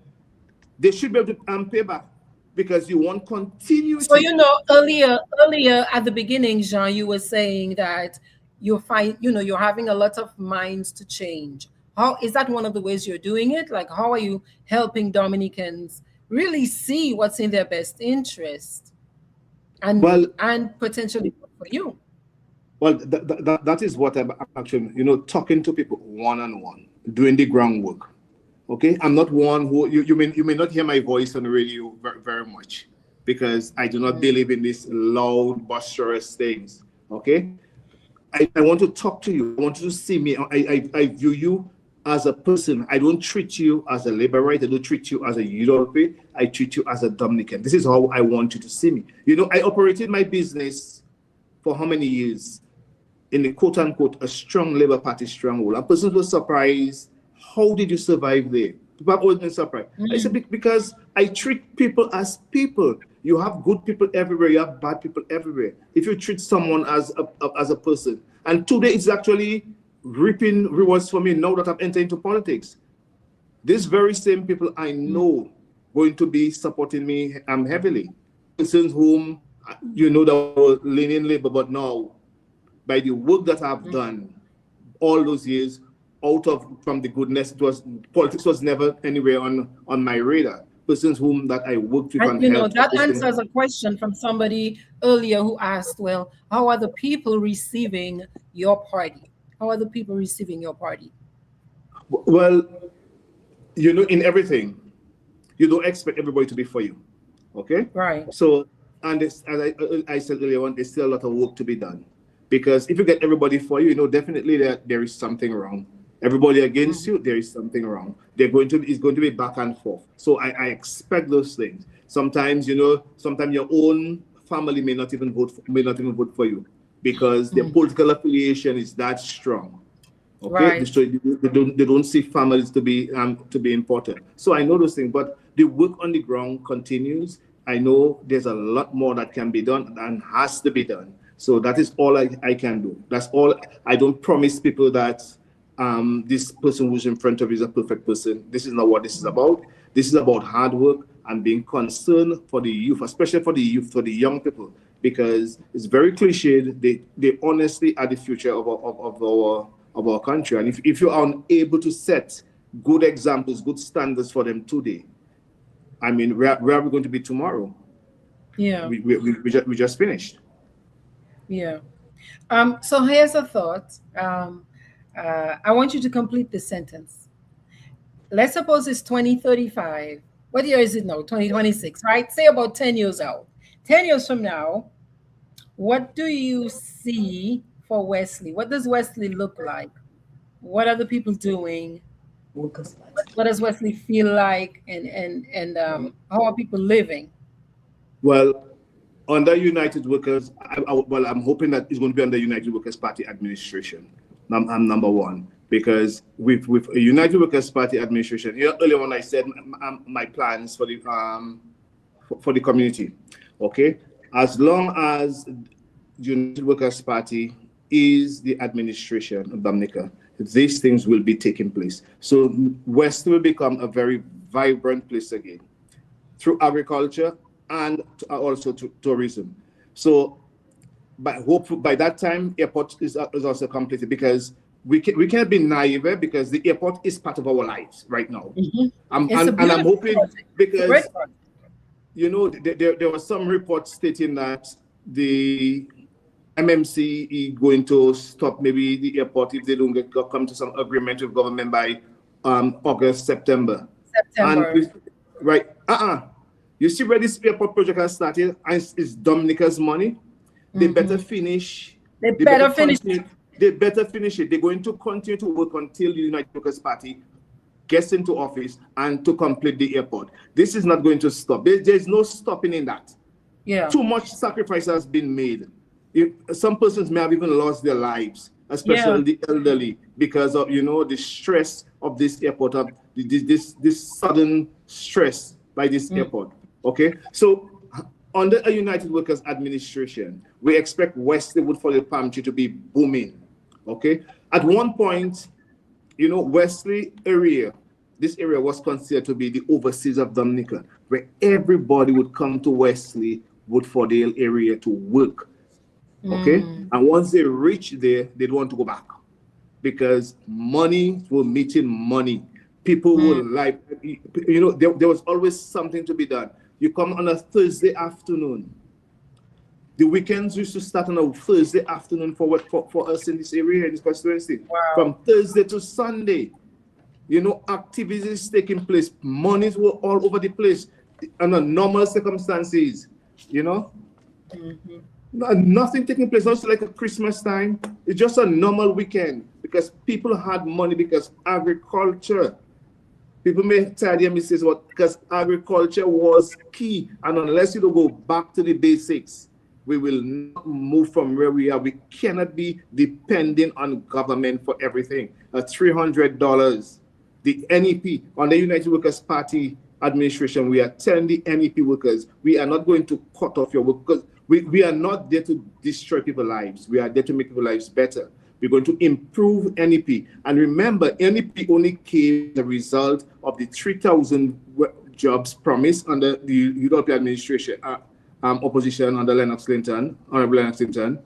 they should be able to pay back because you want continuity. So earlier at the beginning, Jean, you were saying that you're having a lot of minds to change. How is that one of the ways you're doing it? Like, how are you helping Dominicans really see what's in their best interest and potentially for you? Well, that is what I'm actually, talking to people one-on-one, doing the groundwork. Okay, I'm not one who you may not hear my voice on the radio very, very much because I do not believe in these loud, boisterous things. Okay, I want to talk to you. I want you to see me. I view you as a person. I don't treat you as a Labourite. I don't treat you as a European. I treat you as a Dominican. This is how I want you to see me. I operated my business for how many years? in the quote unquote a strong Labour Party stronghold. And persons were surprised, how did you survive there? People have always been surprised. I said, because I treat people as people. You have good people everywhere, you have bad people everywhere. If you treat someone as a person, and today it's actually reaping rewards for me now that I've entered into politics. These very same people I know going to be supporting me heavily. Persons whom that were leaning Labour, but now by the work that I've done all those years, from the goodness, politics was never anywhere on my radar. Persons whom that I worked with, and that answers a question from somebody earlier who asked, well, how are the people receiving your party? How are the people receiving your party? Well, in everything, you don't expect everybody to be for you, okay? Right. So, and this, as I said earlier on, there's still a lot of work to be done, because if you get everybody for you, definitely there is something wrong. Everybody against you, there is something wrong. It's going to be back and forth. So I expect those things. Sometimes, sometimes your own family may not even vote for you, because their political affiliation is that strong. Okay, right. So they don't see families to be important. So I know those things, but the work on the ground continues. I know there's a lot more that can be done and has to be done. So that is all I can do. That's all. I don't promise people that this person who's in front of you is a perfect person. This is not what this is about. This is about hard work and being concerned for the youth, especially for the youth, for the young people, because it's very cliched. They honestly are the future of our country. And if you are unable to set good examples, good standards for them today, I mean, where are we going to be tomorrow? Yeah. We just finished. Yeah. So here's a thought. I want you to complete the sentence. Let's suppose it's 2035. What year is it now? 2026, right? Say about 10 years out. 10 years from now, what do you see for Wesley? What does Wesley look like? What are the people doing? What does Wesley feel like? And how are people living? Well, under United Workers, I'm hoping that it's going to be under United Workers Party administration. I'm number one, because with a United Workers Party administration, earlier when I said my plans for the community, okay, as long as United Workers Party is the administration of Dominica, these things will be taking place. So West will become a very vibrant place again, through agriculture and also to tourism. So by that time, airport is also completed, because we can't be naive, because the airport is part of our lives right now. I'm hoping project. Because there was some reports stating that the MMC is going to stop maybe the airport if they don't come to some agreement with government by August, September. And right, you see where this airport project has started, and it's Dominica's money. They better finish. They better finish it. They're going to continue to work until the United Workers Party gets into office and to complete the airport. This is not going to stop. There's no stopping in that. Yeah. Too much sacrifice has been made. Some persons may have even lost their lives, especially the elderly, because of the stress of this airport, of this sudden stress by this airport. Okay, so under a United Workers administration, we expect Wesley Woodford Palm Tree to be booming. Okay, at one point, Wesley area, this area was considered to be the overseas of Dominica, where everybody would come to Wesley Woodfordale area to work. Okay, and once they reach there, they'd want to go back, because money will meet in money. People will like, there was always something to be done. You come on a Thursday afternoon. The weekends used to start on a Thursday afternoon for us in this area, in this constituency. Wow. From Thursday to Sunday, activities taking place. Monies were all over the place under normal circumstances, Nothing taking place, not like a Christmas time. It's just a normal weekend, because people had money, because agriculture. People may tell me because agriculture was key, and unless you don't go back to the basics, We will not move from where we are. We cannot be depending on government for everything. $300. The NEP, on the United Workers' Party administration, we are telling the NEP workers, we are not going to cut off your work, because we are not there to destroy people's lives. We are there to make people's lives better. We're going to improve NEP. And remember, NEP only came as a result of the 3,000 jobs promised under the European administration, opposition under Honorable Lennox Clinton,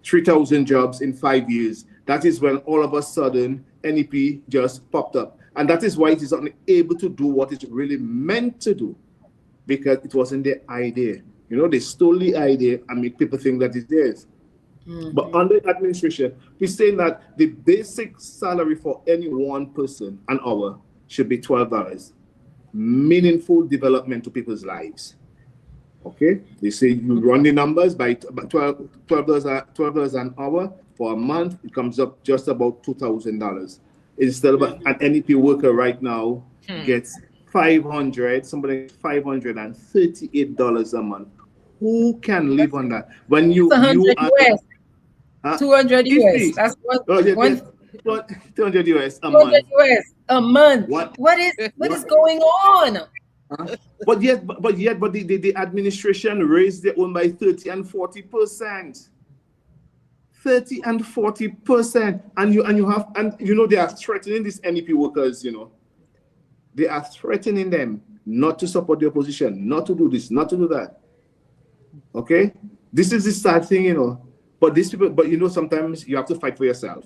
3,000 jobs in 5 years. That is when all of a sudden NEP just popped up. And that is why it is unable to do what it's really meant to do, because it wasn't their idea. You know, they stole the idea and make people think that it's theirs. But under administration, we're saying that the basic salary for any one person an hour should be $12. Meaningful development to people's lives. Okay? They say you run the numbers by $12 an hour for a month, it comes up just about $2,000. Instead of an NEP worker right now gets somebody $538 a month. Who can live on that? When you are 200 US. That's what 200 US a 200 month. US a month. What is going on? But the administration raised their own by 30 and 40%. 30 and 40%. And you know they are threatening these NEP workers, you know. They are threatening them not to support the opposition, not to do this, not to do that. Okay? This is the sad thing, you know. But these people, you know, sometimes you have to fight for yourself.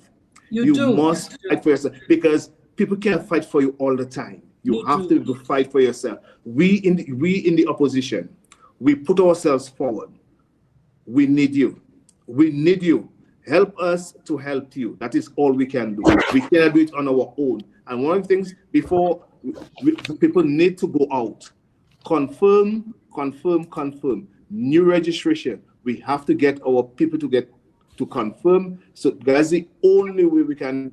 You must fight for yourself, because people can't fight for you all the time. You have to fight for yourself. We in the opposition, we put ourselves forward. We need you. We need you. Help us to help you. That is all we can do. We cannot do it on our own. And one of the things before people need to go out, confirm. New registration. We have to get our people to confirm. So that's the only way we can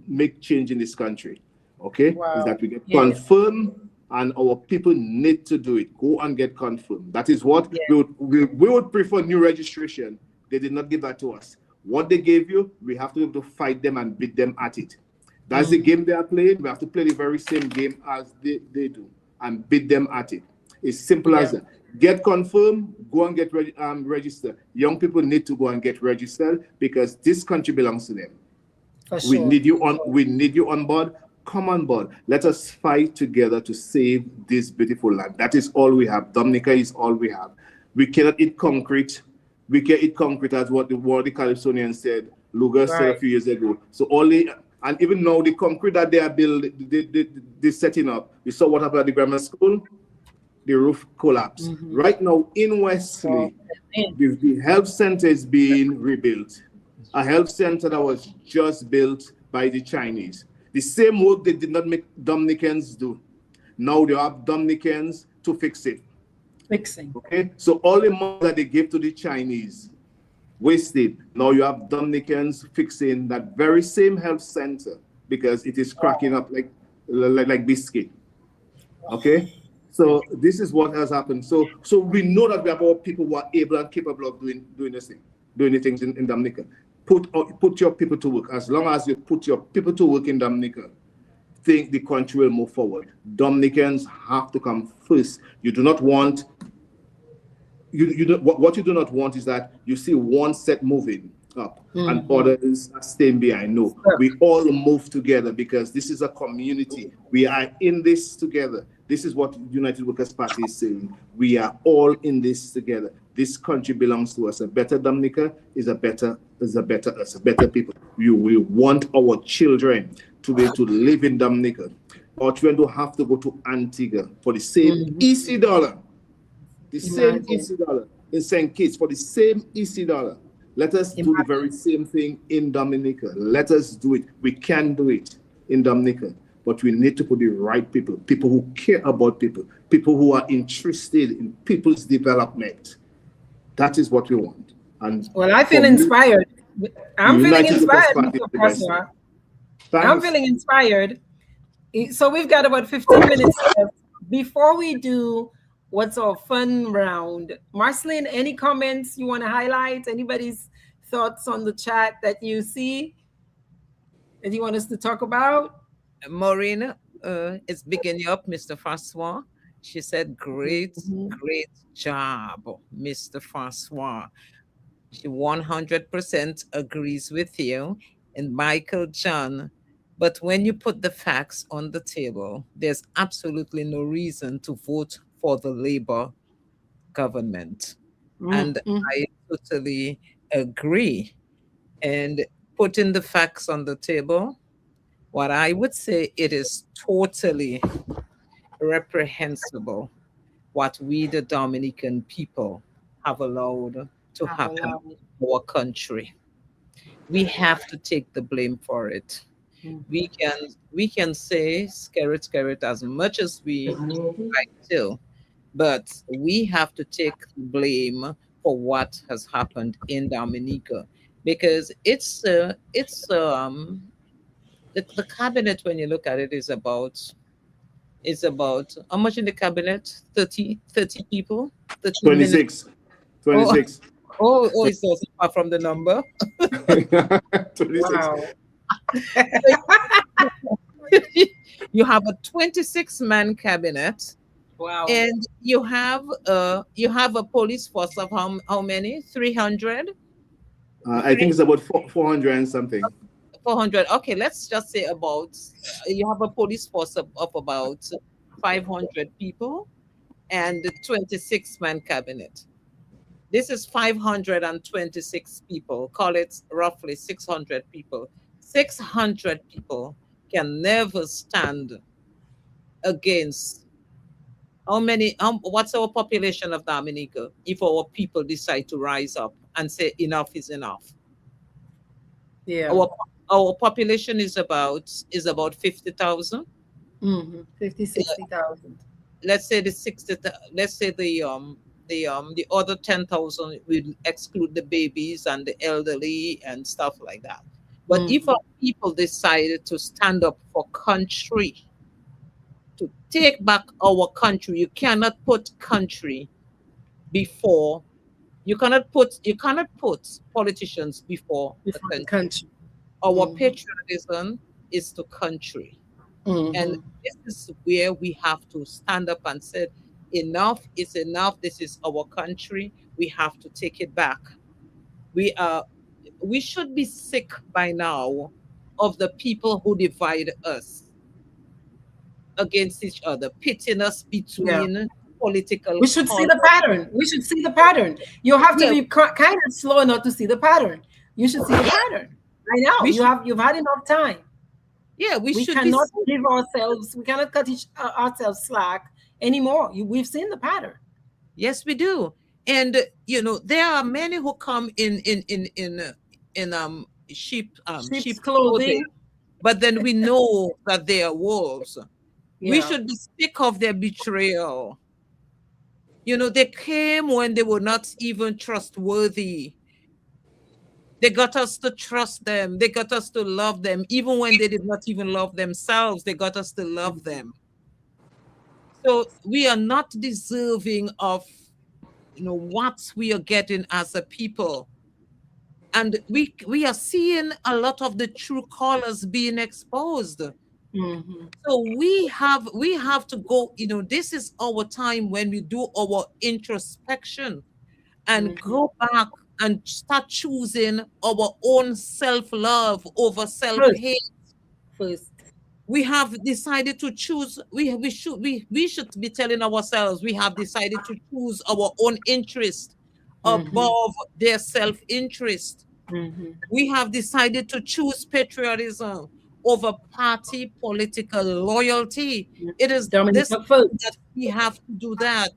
make change in this country. Okay? Is that we get confirmed, and our people need to do it. Go and get confirmed. That is what we would prefer. New registration. They did not give that to us. What they gave you, we have to be able to fight them and beat them at it. That's the game they are playing. We have to play the very same game as they do and beat them at it. It's simple as that. Get confirmed, go and get registered. Young people need to go and get registered, because this country belongs to them. We need you on board. Come on board. Let us fight together to save this beautiful land. That is all we have. Dominica is all we have. We cannot eat concrete. We can eat concrete, as what the Calypsonians said, Luger said a few years ago. So and even now the concrete that they are building, they're setting up. We saw what happened at the grammar school. The roof collapsed. Right now in Wesley, the health center is being rebuilt. A health center that was just built by the Chinese. The same work they did not make Dominicans do. Now they have Dominicans to fix it. Okay, so all the money that they gave to the Chinese, wasted. Now you have Dominicans fixing that very same health center, because it is cracking up like biscuit. Okay, so this is what has happened. So we know that we have all people who are able and capable of doing the things in Dominica. Put your people to work. As long as you put your people to work in Dominica, think the country will move forward. Dominicans have to come first. You do not want. What you do not want is that you see one set moving up and others are staying behind. No, we all move together, because this is a community. We are in this together. This is what United Workers' Party is saying. We are all in this together. This country belongs to us. A better Dominica is a better people. We want our children to be able to live in Dominica. Our children don't have to go to Antigua for the same easy dollar. The same easy dollar in St. Kitts for the same easy dollar. Let us do the very same thing in Dominica. Let us do it. We can do it in Dominica, but we need to put the right people who care about people who are interested in people's development. That is what we want. And well, I feel inspired. I'm feeling inspired, Mr. François. I'm feeling inspired. So we've got about 15 minutes left. Before we do what's our fun round? Marcelline, any comments you want to highlight? Anybody's thoughts on the chat that you see that you want us to talk about? Maureen is beginning up, Mr. Francois. She said, great, Mhm. great job, Mr. Francois. She 100% agrees with you. And Michael John, but when you put the facts on the table, there's absolutely no reason to vote for the Labour government. And Mm-hmm. I totally agree. And putting the facts on the table, what I would say, it is totally reprehensible what we, the Dominican people, have allowed to Have happen allowed. in our country. We have to take the blame for it. Mhm. We can say scare it as much as we like to, but we have to take blame for what has happened in Dominica, because it's the cabinet, when you look at it, is about how much in the cabinet? 30 people, 13 minutes. 26. Oh, 26. oh, it's also far from the number. 26. Wow. You have a 26-man cabinet, Wow. and you have a police force of how many? 300? I think it's about 400 and something. 400. Okay, let's just say about you have a police force of about 500 people and 26-man cabinet. This is 526 people. Call it roughly 600 people. 600 people can never stand against how many, what's our population of Dominica if our people decide to rise up and say enough is enough? Yeah. Our our population is about 50,000. 50, 60,000. Let's say the 60, let's say the other 10,000 will exclude the babies and the elderly and stuff like that. But if Mm-hmm. our people decided to stand up for country, to take back our country, you cannot put country before, you cannot put politicians before the Before the country. country. Our Mm-hmm. patriotism is to country. And Mm-hmm. this is where we have to stand up and say, enough is enough. This is our country. We have to take it back. We are we should be sick by now of the people who divide us against each other, pitting us Yeah. between political We should see color. the pattern. We should see the pattern. You have to Yeah, be kind of slow enough to see the pattern. You should see the yeah, pattern. Right now, we should you've had enough time. yeah, we We should be cannot sick. give ourselves. We cannot cut ourselves slack anymore. We've seen the pattern. Yes, we do. And there are many who come in Sheep's sheep clothing, clothing. but then we know that they are wolves. We Yeah. should be sick of their betrayal. They came when they were not even trustworthy. They got us to trust them. They got us to love them. Even when they did not even love themselves, they got us to love them. So we are not deserving of what we are getting as a people. And we are seeing a lot of the true colors being exposed. Mm-hmm. So we have to go, this is our time when we do our introspection and Mm-hmm. go back and start choosing our own self-love over First, self-hate. first. We have decided to choose, we should be telling ourselves we have decided to choose our own interest Mm-hmm. above their self-interest. Mm-hmm. We have decided to choose patriotism over party political loyalty. It is this Dominica time that first. we have to do that,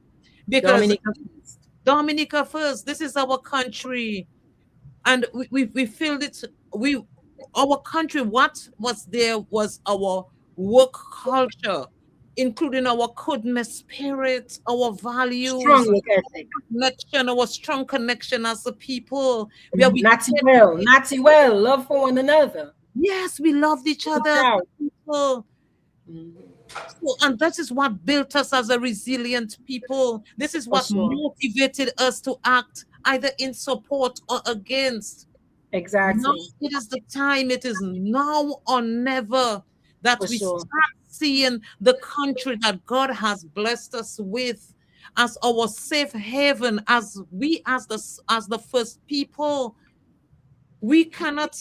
because Dominica first. Dominica first, this is our country. And we feel it. We Our country, what was there was our work culture, including our goodness spirit, our values, Strong work ethic. connection, our strong connection as a people, where we Natty cared for well. Natty well. Love for one another. yes, we loved each Look other as out. a people. Mhm. So, and that is what built us as a resilient people. This is For what sure. motivated us to act either in support or against. Now Exactly. it is the time, it is now or never that For we sure. start seeing the country that God has blessed us with as our safe haven, as we as the first people. We cannot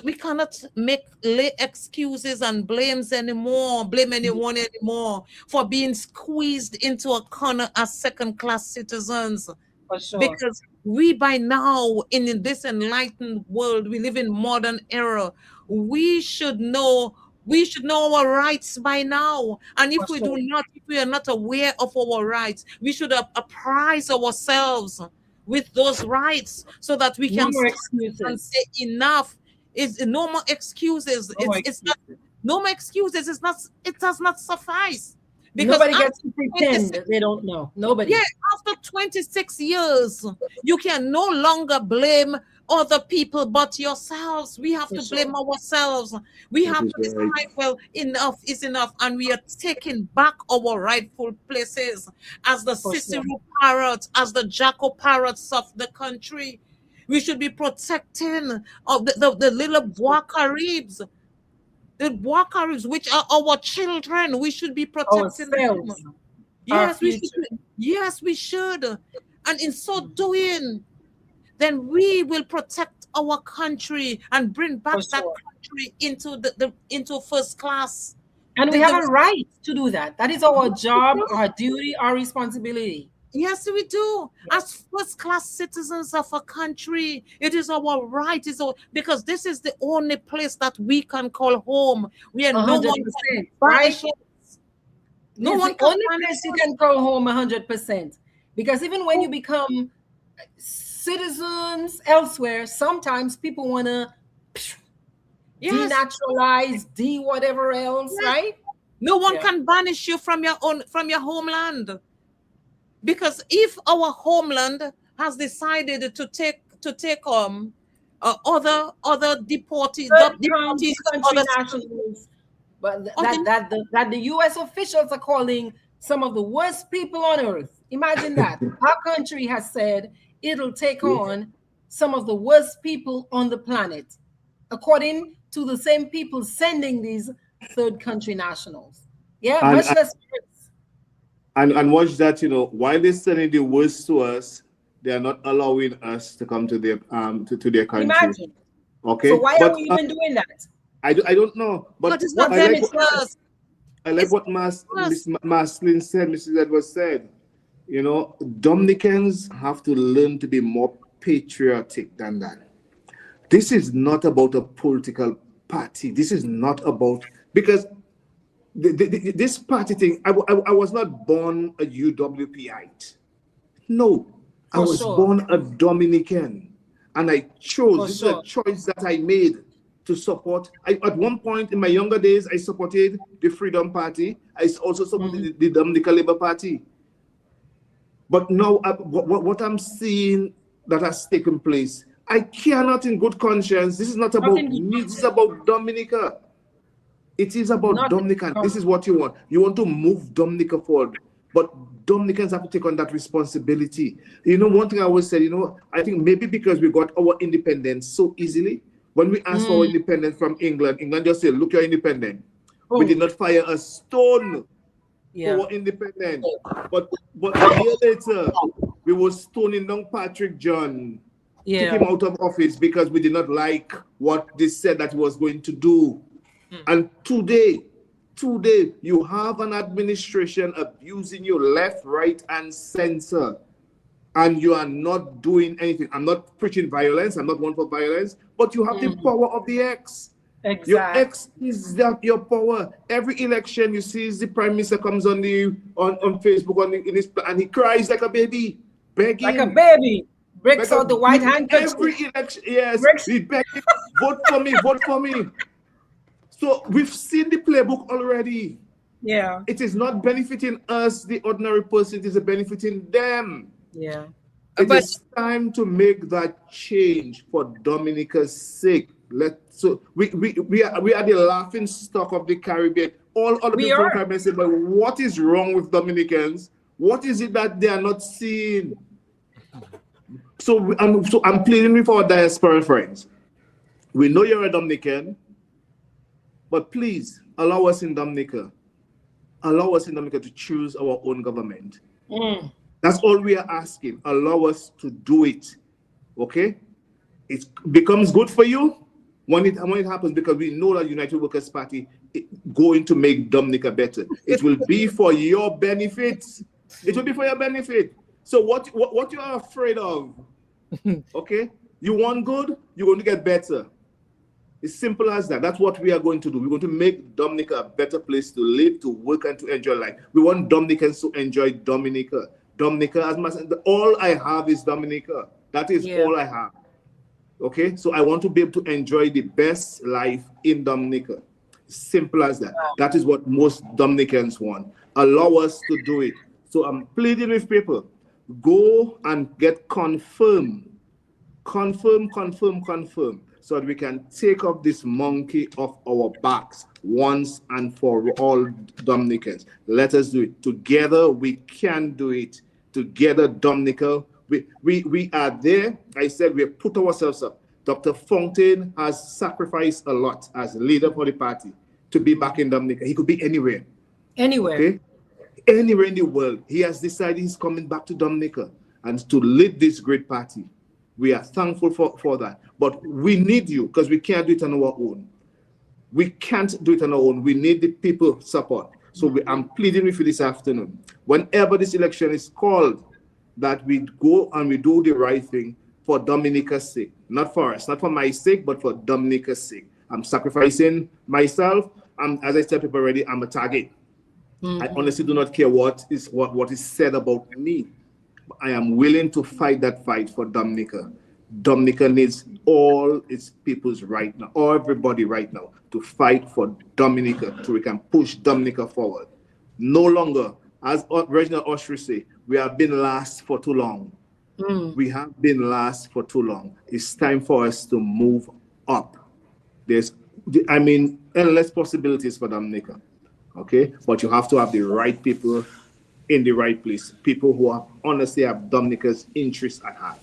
we cannot make lay excuses and blame anyone anymore for being squeezed into a corner as second class citizens, For sure. because we by now in this enlightened world, we live in modern era, we should know our rights by now. And For sure. if we are not aware of our rights, we should apprise ourselves with those rights so that we No can more stand and excuses. say enough is no more excuses. No more It's not excuses. no more excuses. It does not suffice, because Nobody after gets to 26 pretend they don't know. yeah, Nobody. after 26 years, you can no longer blame other people but yourselves. We have For to blame sure. ourselves. We That have is to right. decide, well, enough is enough, and we are taking back our rightful places as the For sure. Cicero parrots, as the Jacko parrots of the country. We should be protecting of the little bois caribs, which are our children. We should be protecting them. Ourselves. Our Yes, we should. future. Yes, we should. And in so doing, then we will protect our country and bring For back that sure. country into into first class. And we The, have the, a right to do that. That is our job, our duty, our responsibility. yes, we do. Yeah. As first class citizens of a country, it is our right. Because this is the only place that we can call home, where A no hundred one can percent. Right? banish us. No It's one the can only banish place you us. can call home 100%. Because even when you become citizens elsewhere, sometimes people want to Yes. denaturalize, de whatever else, Yes. right? No one Yeah. can banish you from your homeland. Because if our homeland has decided to take other deportees to Country other nationals, but other that the U.S. officials are calling some of the worst people on earth. Imagine that our country has said it'll take on some of the worst people on the planet, according to the same people sending these third country nationals. Yeah, And much less. and watch that, while they're sending the worst to us, they are not allowing us to come to their to their country. Imagine. Okay, So why are but we even doing that? I don't know, but but it's What not them, it's benefit? us. I like It's what us. Miss Marcelline said, Mrs. Edwards said. Dominicans have to learn to be more patriotic than that. This is not about a political party. This is not about, because this party thing, I was not born a UWPite. No, I For was sure. born a Dominican, and I chose. For This is sure. a choice that I made to support. At one point in my younger days, I supported the Freedom Party. I also supported the Dominica Labour Party. But now, what I'm seeing that has taken place, I cannot, in good conscience. This is not about Nothing good me. This is conscience. about Dominica. It is about Nothing Dominica. good This is what you want. You want to move Dominica forward. But Dominicans have to take on that responsibility. One thing I always said, I think maybe because we got our independence so easily, when we asked for our independence from England just said, look, you're independent. We did not fire a stone Yeah. for our independence. But a year later, we were stoning down Patrick John, kick him out of office because we did not like what they said that he was going to do. And today, you have an administration abusing you left, right, and center, and you are not doing anything. I'm not preaching violence. I'm not one for violence, but you have the power of the X. Exactly. Your X is your power. Every election you see, the prime minister comes on Facebook and he cries like a baby, begging. Like a baby. Breaks out the white handkerchief. Every election, yes, Breaks- he begging, vote for me, vote for me. So we've seen the playbook already. Yeah. It is not benefiting us, the ordinary person. It is benefiting them. Yeah. It is time to make that change for Dominica's sake. We are the laughing stock of the Caribbean. all other We people are. come and say, but what is wrong with Dominicans? What is it that they are not seeing? So I'm pleading with our diaspora friends. We know you're a Dominican, but please allow us in Dominica. Allow us in Dominica to choose our own government. That's all we are asking. Allow us to do it. Okay? It becomes good for you when it happens, because we know that United Workers' Party is going to make Dominica better. It will be for your benefit. It will be for your benefit. So what you are afraid of, okay? You want good, you're going to get better. It's simple as that. That's what we are going to do. We're going to make Dominica a better place to live, to work, and to enjoy life. We want Dominicans to enjoy Dominica. Dominica, as much all I have is Dominica. That is all I have. Okay, so I want to be able to enjoy the best life in Dominica. Simple as that. That is what most Dominicans want. Allow us to do it. So I'm pleading with people, go and get confirmed, so that we can take off this monkey off our backs once and for all. Dominicans, let us do it together. We can do it together. Dominica, we are there. I said we have put ourselves up. Dr. Fontaine has sacrificed a lot as leader for the party to be back in Dominica. He could be anywhere. Okay? Anywhere in the world. He has decided he's coming back to Dominica and to lead this great party. We are thankful for that. But we need you, because we can't do it on our own. We can't do it on our own. We need the people support. So I'm pleading with you this afternoon. Whenever this election is called, that we go and we do the right thing for Dominica's sake. Not for us, not for my sake, but for Dominica's sake. I'm sacrificing myself. As I said already, I'm a target. I honestly do not care what is said about me. I am willing to fight that fight for Dominica. Dominica needs all its peoples right now, everybody right now, to fight for Dominica so we can push Dominica forward. No longer, as Reginald Oshry say, we have been last for too long. We have been last for too long. It's time for us to move up. There's, endless possibilities for Dominica. Okay, but you have to have the right people in the right place. People who honestly have Dominica's interests at heart,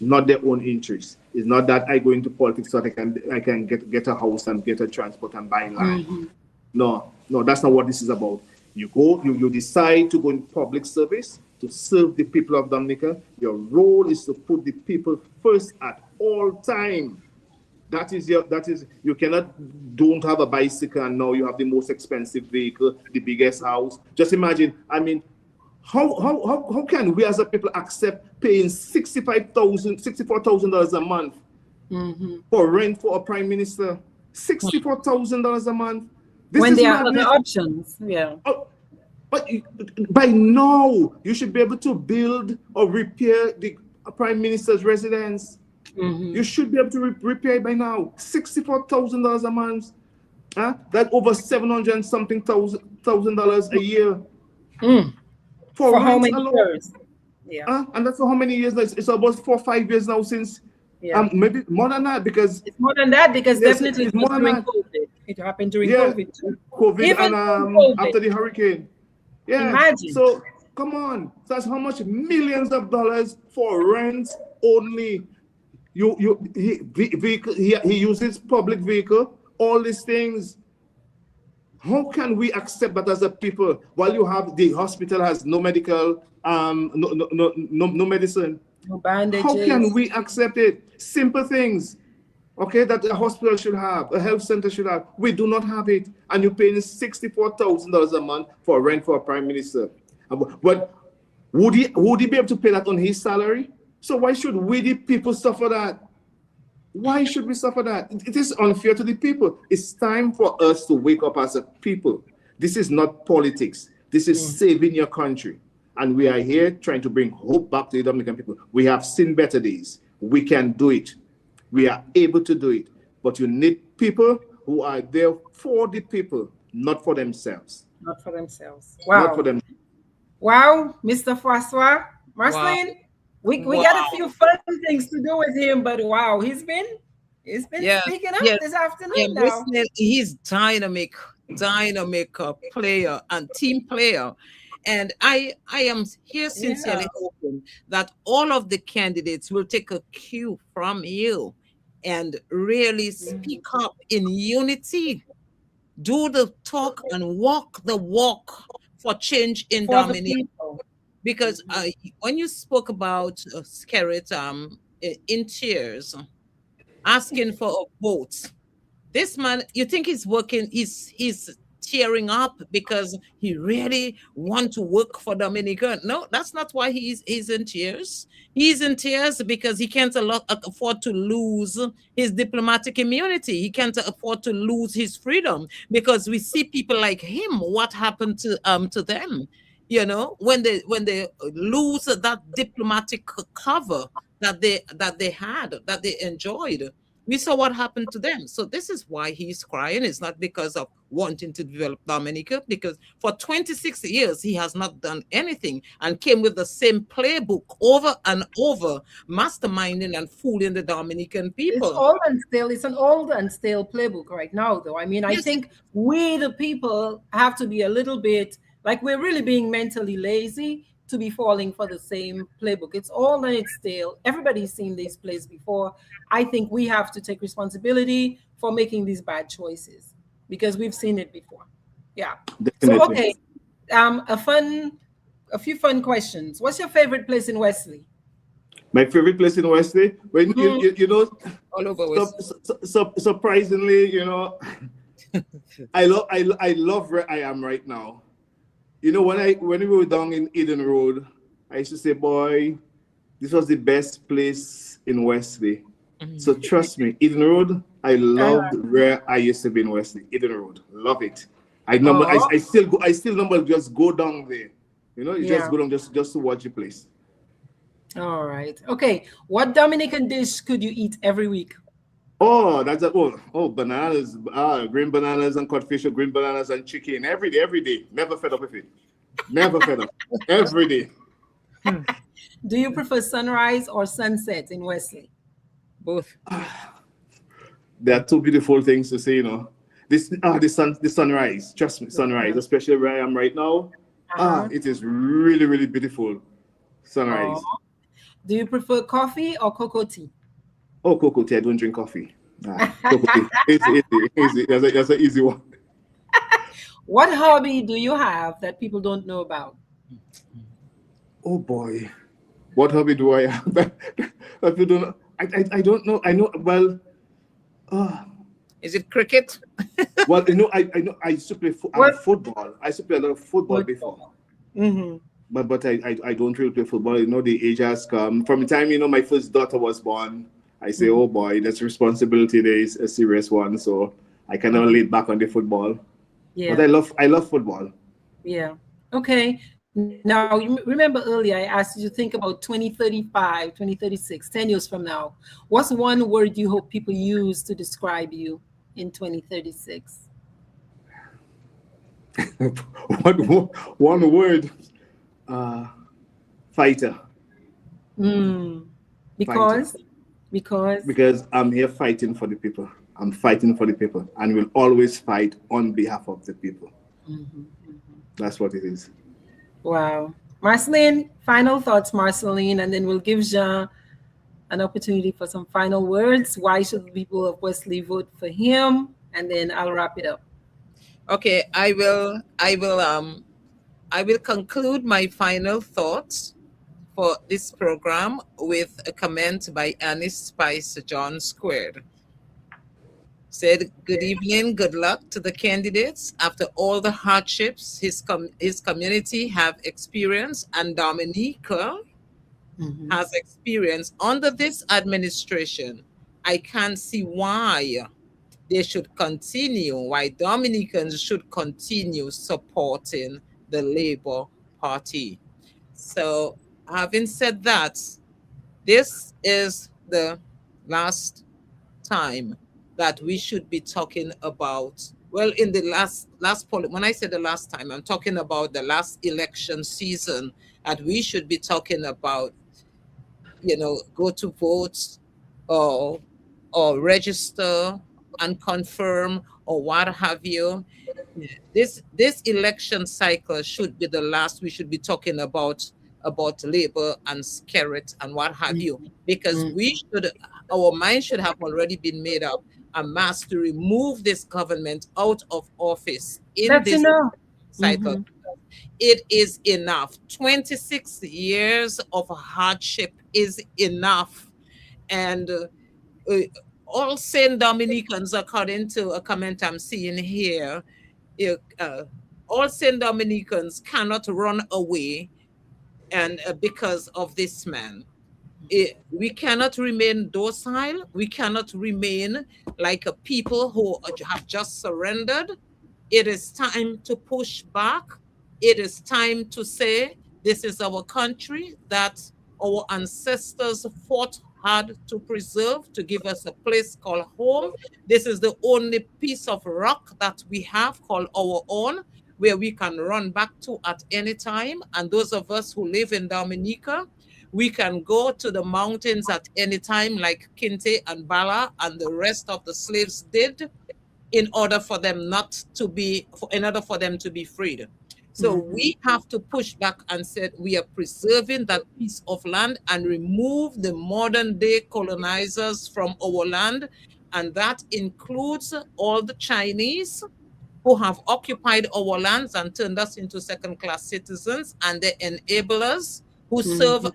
not their own interests. It's not that I go into politics so that I can get a house and get a transport and buy land. No, that's not what this is about. You decide to go in public service to serve the people of Dominica. Your role is to put the people first at all time. You don't have a bicycle and now you have the most expensive vehicle, the biggest house. Just imagine, how can we as a people accept paying $64,000 a month for rent for a prime minister? $64,000 a month. When there are other options, But by now, you should be able to build or repair the prime minister's residence. You should be able to repair it by now. $64,000 a month. That's over $700 and something thousand a year. For how many years? And that's for how many years? It's about 4 or 5 years now since. Maybe more than that, because it's more than that, because definitely it's more during COVID. It happened during COVID too. Even and COVID. After the hurricane. Imagine. So come on, that's how much millions of dollars for rent only. He uses public vehicle, all these things. How can we accept that as a people while you have the hospital has no medical, no medicine, no bandages? How can we accept it? Simple things, okay, that a hospital should have, a health center should have. We do not have it, and you're paying $64,000 a month for rent for a prime minister. But would he be able to pay that on his salary? So why should we, the people, suffer that? Why should we suffer that? It is unfair to the people. It's time for us to wake up as a people. This is not politics. This is saving your country. And we are here trying to bring hope back to the Dominican people. We have seen better days. We can do it. We are able to do it. But you need people who are there for the people, not for themselves. Not for themselves. Wow. Not for them. Wow, Mr. Francois. Marcelline, we got a few fun things to do with him, but wow, he's been speaking up this afternoon now. He's dynamic. dynamic player and team player. And I am here Yeah. sincerely hoping that all of the candidates will take a cue from you and really speak up in unity, do the talk and walk the walk for change in For the Dominica. people. Because when you spoke about Skerrit in tears, asking for a vote, this man, you think he's working, he's tearing up because he really want to work for Dominica. No, that's not why he's in tears. He's in tears because he can't afford to lose his diplomatic immunity. He can't afford to lose his freedom because we see people like him. What happened to them? You know, when they lose that diplomatic cover that they had, that they enjoyed, we saw what happened to them. So this is why he's crying. It's not because of wanting to develop Dominica, because for 26 years he has not done anything and came with the same playbook over and over, masterminding and fooling the Dominican It's people. old and stale. It's an old and stale playbook right now, though. I mean, I Yes, think we, the people, have to be a little bit like we're really being mentally lazy to be falling for the same playbook. It's old and it's stale. Everybody's seen these plays before. I think we have to take responsibility for making these bad choices because we've seen it before. Yeah. So, Definitely. okay. A few fun questions. What's your favorite place in Wesley? My favorite place in Wesley, when you know, all over with. surprisingly, you know, I love where I am right now. You know, when we were down in Eden Road, I used to say, boy, this was the best place in Wesley. So trust me, Eden Road, I loved where I used to be in Wesley. Eden Road, love it. Oh, I still number just go down there. You know, you just yeah. go down just to watch the place. All right. Okay. What Dominican dish could you eat every week? Oh, that's a bananas, green bananas and codfish, or green bananas and chicken every day. Never fed up with it. Never fed up. Every day. Do you prefer sunrise or sunset in Wesley? Both. There are two beautiful things to say, you know. The sunrise. Trust me, sunrise, especially where I am right now. Uh-huh. It is really, really beautiful. Oh. Sunrise. Do you prefer coffee or cocoa tea? Oh, cocoa tea. I don't drink coffee. Cocoa tea. Easy. That's an easy one. What hobby do you have that people don't know about? Oh boy, what hobby do I have? That people don't. I don't know. I know. Well, Is it cricket? well, you know, I know. I used to play What? football. I used to play a lot of football before. Football. Mm-hmm. But I don't really play football. You know, the age has come. From the time, you know, my first daughter was born, I say, oh boy, that's responsibility. There is a serious one. So I kind of laid back on the football. But Yeah. I love football. Yeah. Okay. Now, you remember earlier I asked you to think about 2035, 2036, 10 years from now. What's one word you hope people use to describe you in 2036? One word, fighter. Because, because, Because I'm here fighting for the people. I'm fighting for the people and will always fight on behalf of the people. That's what it is. wow. Marceline, final thoughts, Marceline, and then we'll give Jean an opportunity for some final words. Why should the people of Wesley vote for him? And then I'll wrap it up. Okay, I will conclude my final thoughts for this program with a comment by Annie Spice John Squared. Said, good evening, good luck to the candidates after all the hardships his community have experienced and Dominica has experienced under this administration. I can't see why why Dominicans should continue supporting the Labour Party. So, having said that, this is the last time that we should be talking about, well, in the when I say the last time, I'm talking about the last election season, that we should be talking about, go to vote, or register and confirm, or what have you. This election cycle should be the last we should be talking about labor and spirit and what have you, because our mind should have already been made up a mass to remove this government out of office in That's this enough. cycle. It is enough. 26 years of hardship is enough. And uh, all Saint Dominicans, according to a comment I'm seeing here, uh, all Saint Dominicans cannot run away and because of this man. We cannot remain docile. We cannot remain like a people who have just surrendered. It is time to push back. It is time to say this is our country that our ancestors fought hard to preserve, to give us a place called home. This is the only piece of rock that we have called our own, where we can run back to at any time. And those of us who live in Dominica, we can go to the mountains at any time, like Kinte and Bala and the rest of the slaves did, in order for them in order for them to be freed. So we have to push back and say we are preserving that piece of land and remove the modern day colonizers from our land. And that includes all the Chinese who have occupied our lands and turned us into second-class citizens, and the enablers who serve as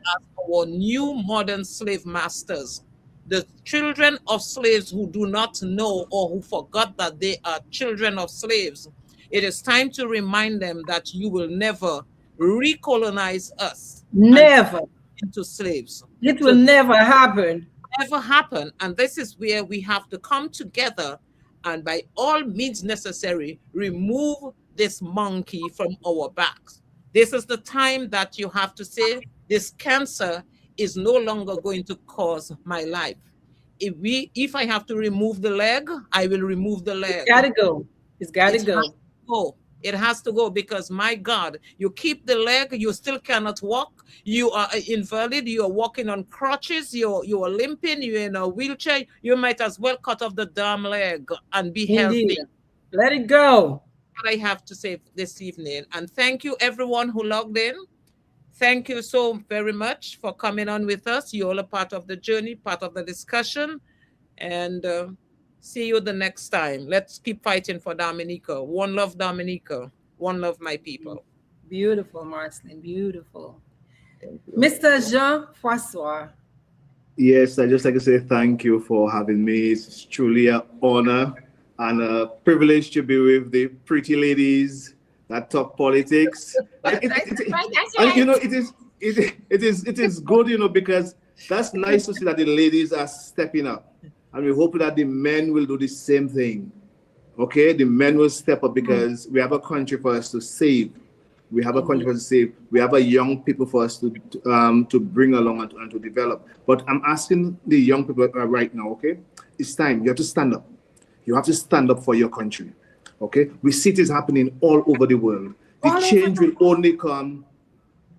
our new modern slave masters. The children of slaves who do not know or who forgot that they are children of slaves. It is time to remind them that you will never recolonize us. Never. Into slaves. It will never happen. Never happen. And this is where we have to come together and by all means necessary, remove this monkey from our backs. This is the time that you have to say, this cancer is no longer going to cause my life. If I have to remove the leg, I will remove the leg. It's gotta go. It's gotta go. It has to go because, my God, you keep the leg, you still cannot walk. You are invalid. You are walking on crutches. You are limping. You're in a wheelchair. You might as well cut off the damn leg and be healthy. Let it go. What I have to say this evening. And thank you, everyone who logged in. Thank you so very much for coming on with us. You're all a part of the journey, part of the discussion. And see you the next time. Let's keep fighting for Dominica. One love, Dominica. One love, my people. Beautiful, Marcelline. Beautiful. Mr. Jean François. Yes, I just like to say thank you for having me. It's truly an honor and a privilege to be with the pretty ladies that talk politics. And you know, it is good, you know, because that's nice to see that the ladies are stepping up. And we hope that the men will do the same thing. Okay, the men will step up because we have a country for us to save. We have a country for us to save. We have a young people for us to bring along and to develop. But I'm asking the young people right now, okay? It's time. You have to stand up. You have to stand up for your country. Okay? We see this happening all over the world. The change will only come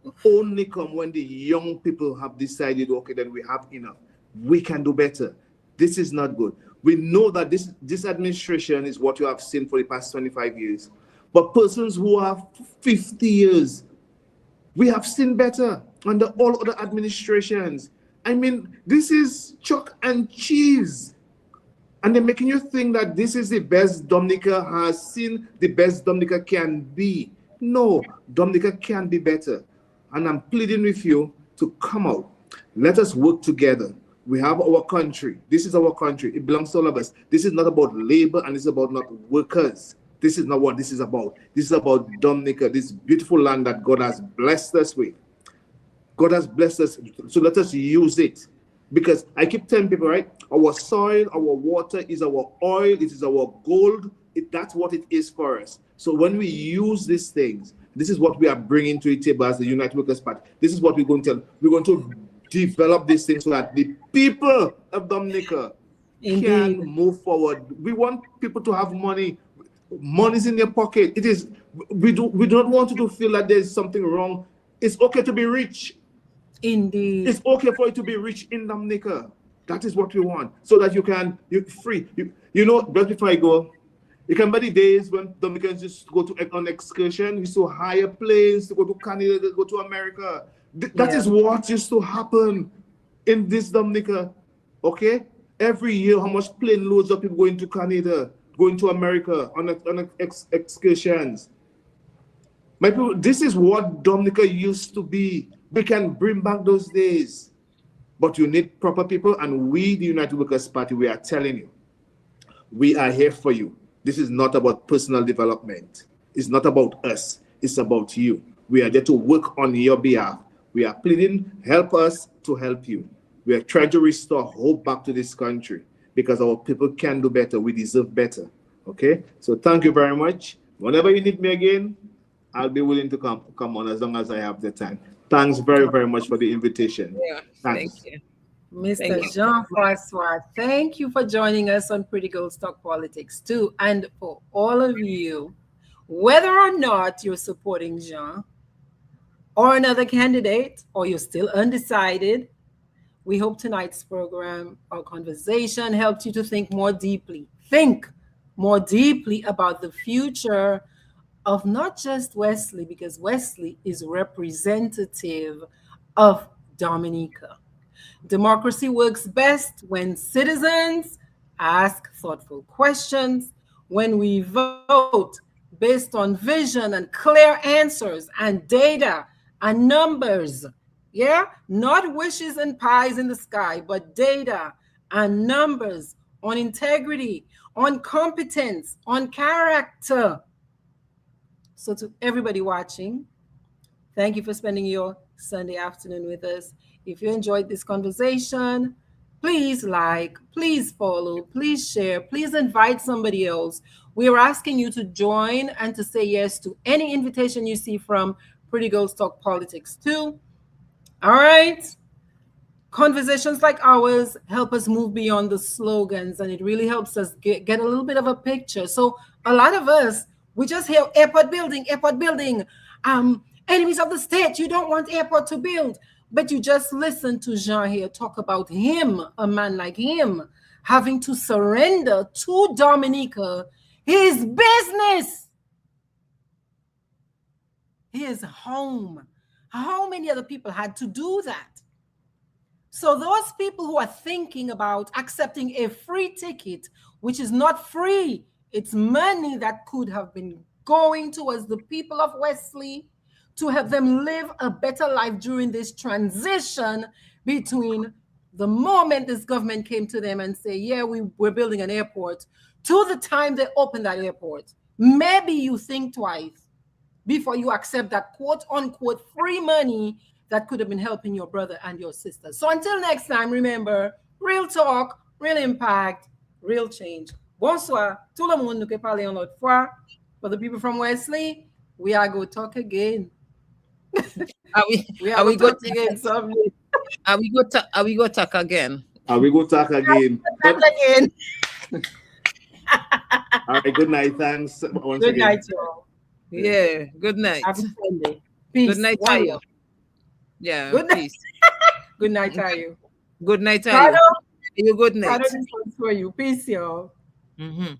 when the young people have decided, okay, then we have enough. We can do better. This is not good. We know that this administration is what you have seen for the past 25 years. But persons who have 50 years, we have seen better under all other administrations. I mean, this is chalk and cheese. And they're making you think that this is the best Dominica has seen, the best Dominica can be. No, Dominica can be better. And I'm pleading with you to come out. Let us work together. We have our country. This is our country. It belongs to all of us. This is not about labor and it's about not workers. This is not what this is about. This is about Dominica, this beautiful land that God has blessed us with. God has blessed us, so let us use it. Because I keep telling people, right, our soil, our water is our oil, it is our gold. That's what it is for us. So when we use these things, this is what we are bringing to the table as the United Workers' Party. This is what we're going to tell. We're going to develop these things so that the people of Dominica can move forward. We want people to have money. Money's in their pocket. It is. We don't want you to feel that there's something wrong. It's okay to be rich. Indeed. It's okay for you to be rich in Dominica. That is what we want, so that you're free. You know, just before I go, You can remember the days when Dominicans used to go to on excursion, used to hire planes to go to Canada, to go to America. That is what used to happen in this Dominica. Okay? Every year, how much plane loads of people going to Canada, going to America on excursions. My people, this is what Dominica used to be. We can bring back those days. But you need proper people, and we, the United Workers' Party, we are telling you, we are here for you. This is not about personal development. It's not about us. It's about you. We are there to work on your behalf. We are pleading, help us to help you. We are trying to restore hope back to this country because our people can do better. We deserve better. Okay? So thank you very much. Whenever you need me again, I'll be willing to come on as long as I have the time. Thanks very, very much for the invitation. Yeah, thank you. Mr. Jean François, thank you for joining us on Pretty Girls Talk Politics too. And for all of you, whether or not you're supporting Jean or another candidate, or you're still undecided, we hope tonight's program or conversation helped you to think more deeply. Think more deeply about the future of not just Wesley, because Wesley is representative of Dominica. Democracy works best when citizens ask thoughtful questions, when we vote based on vision and clear answers and data and numbers. Yeah, not wishes and pies in the sky, but data and numbers on integrity, on competence, on character. So to everybody watching, thank you for spending your Sunday afternoon with us. If you enjoyed this conversation, please like, please follow, please share, please invite somebody else. We are asking you to join and to say yes to any invitation you see from Pretty Girls Talk Politics too. All right. Conversations like ours help us move beyond the slogans, and it really helps us get a little bit of a picture. So a lot of us, we just hear airport building, enemies of the state, you don't want airport to build. But you just listen to Jean here talk about him, a man like him, having to surrender to Dominica his business, his home. How many other people had to do that? So those people who are thinking about accepting a free ticket, which is not free, it's money that could have been going towards the people of Wesley to help them live a better life during this transition between the moment this government came to them and say, yeah, we're building an airport, to the time they open that airport. Maybe you think twice before you accept that quote unquote free money that could have been helping your brother and your sister. So until next time, remember, real talk, real impact, real change. Bonsoir. Tout le monde nous peut parler une autre fois. For the people from Wesley, we are going to talk again. Are we go to talk again? Are we go talk again? Are we go talk again? Talk again. All right, good night. Thanks once Good again. night, y'all. Yeah, good night. Happy Sunday. Peace. Good night, One Tayo. love. Yeah, Good night. peace. Good night, Tayo. Good night, Tayo. You good night. This one's for you. Peace, y'all. Mm-hmm.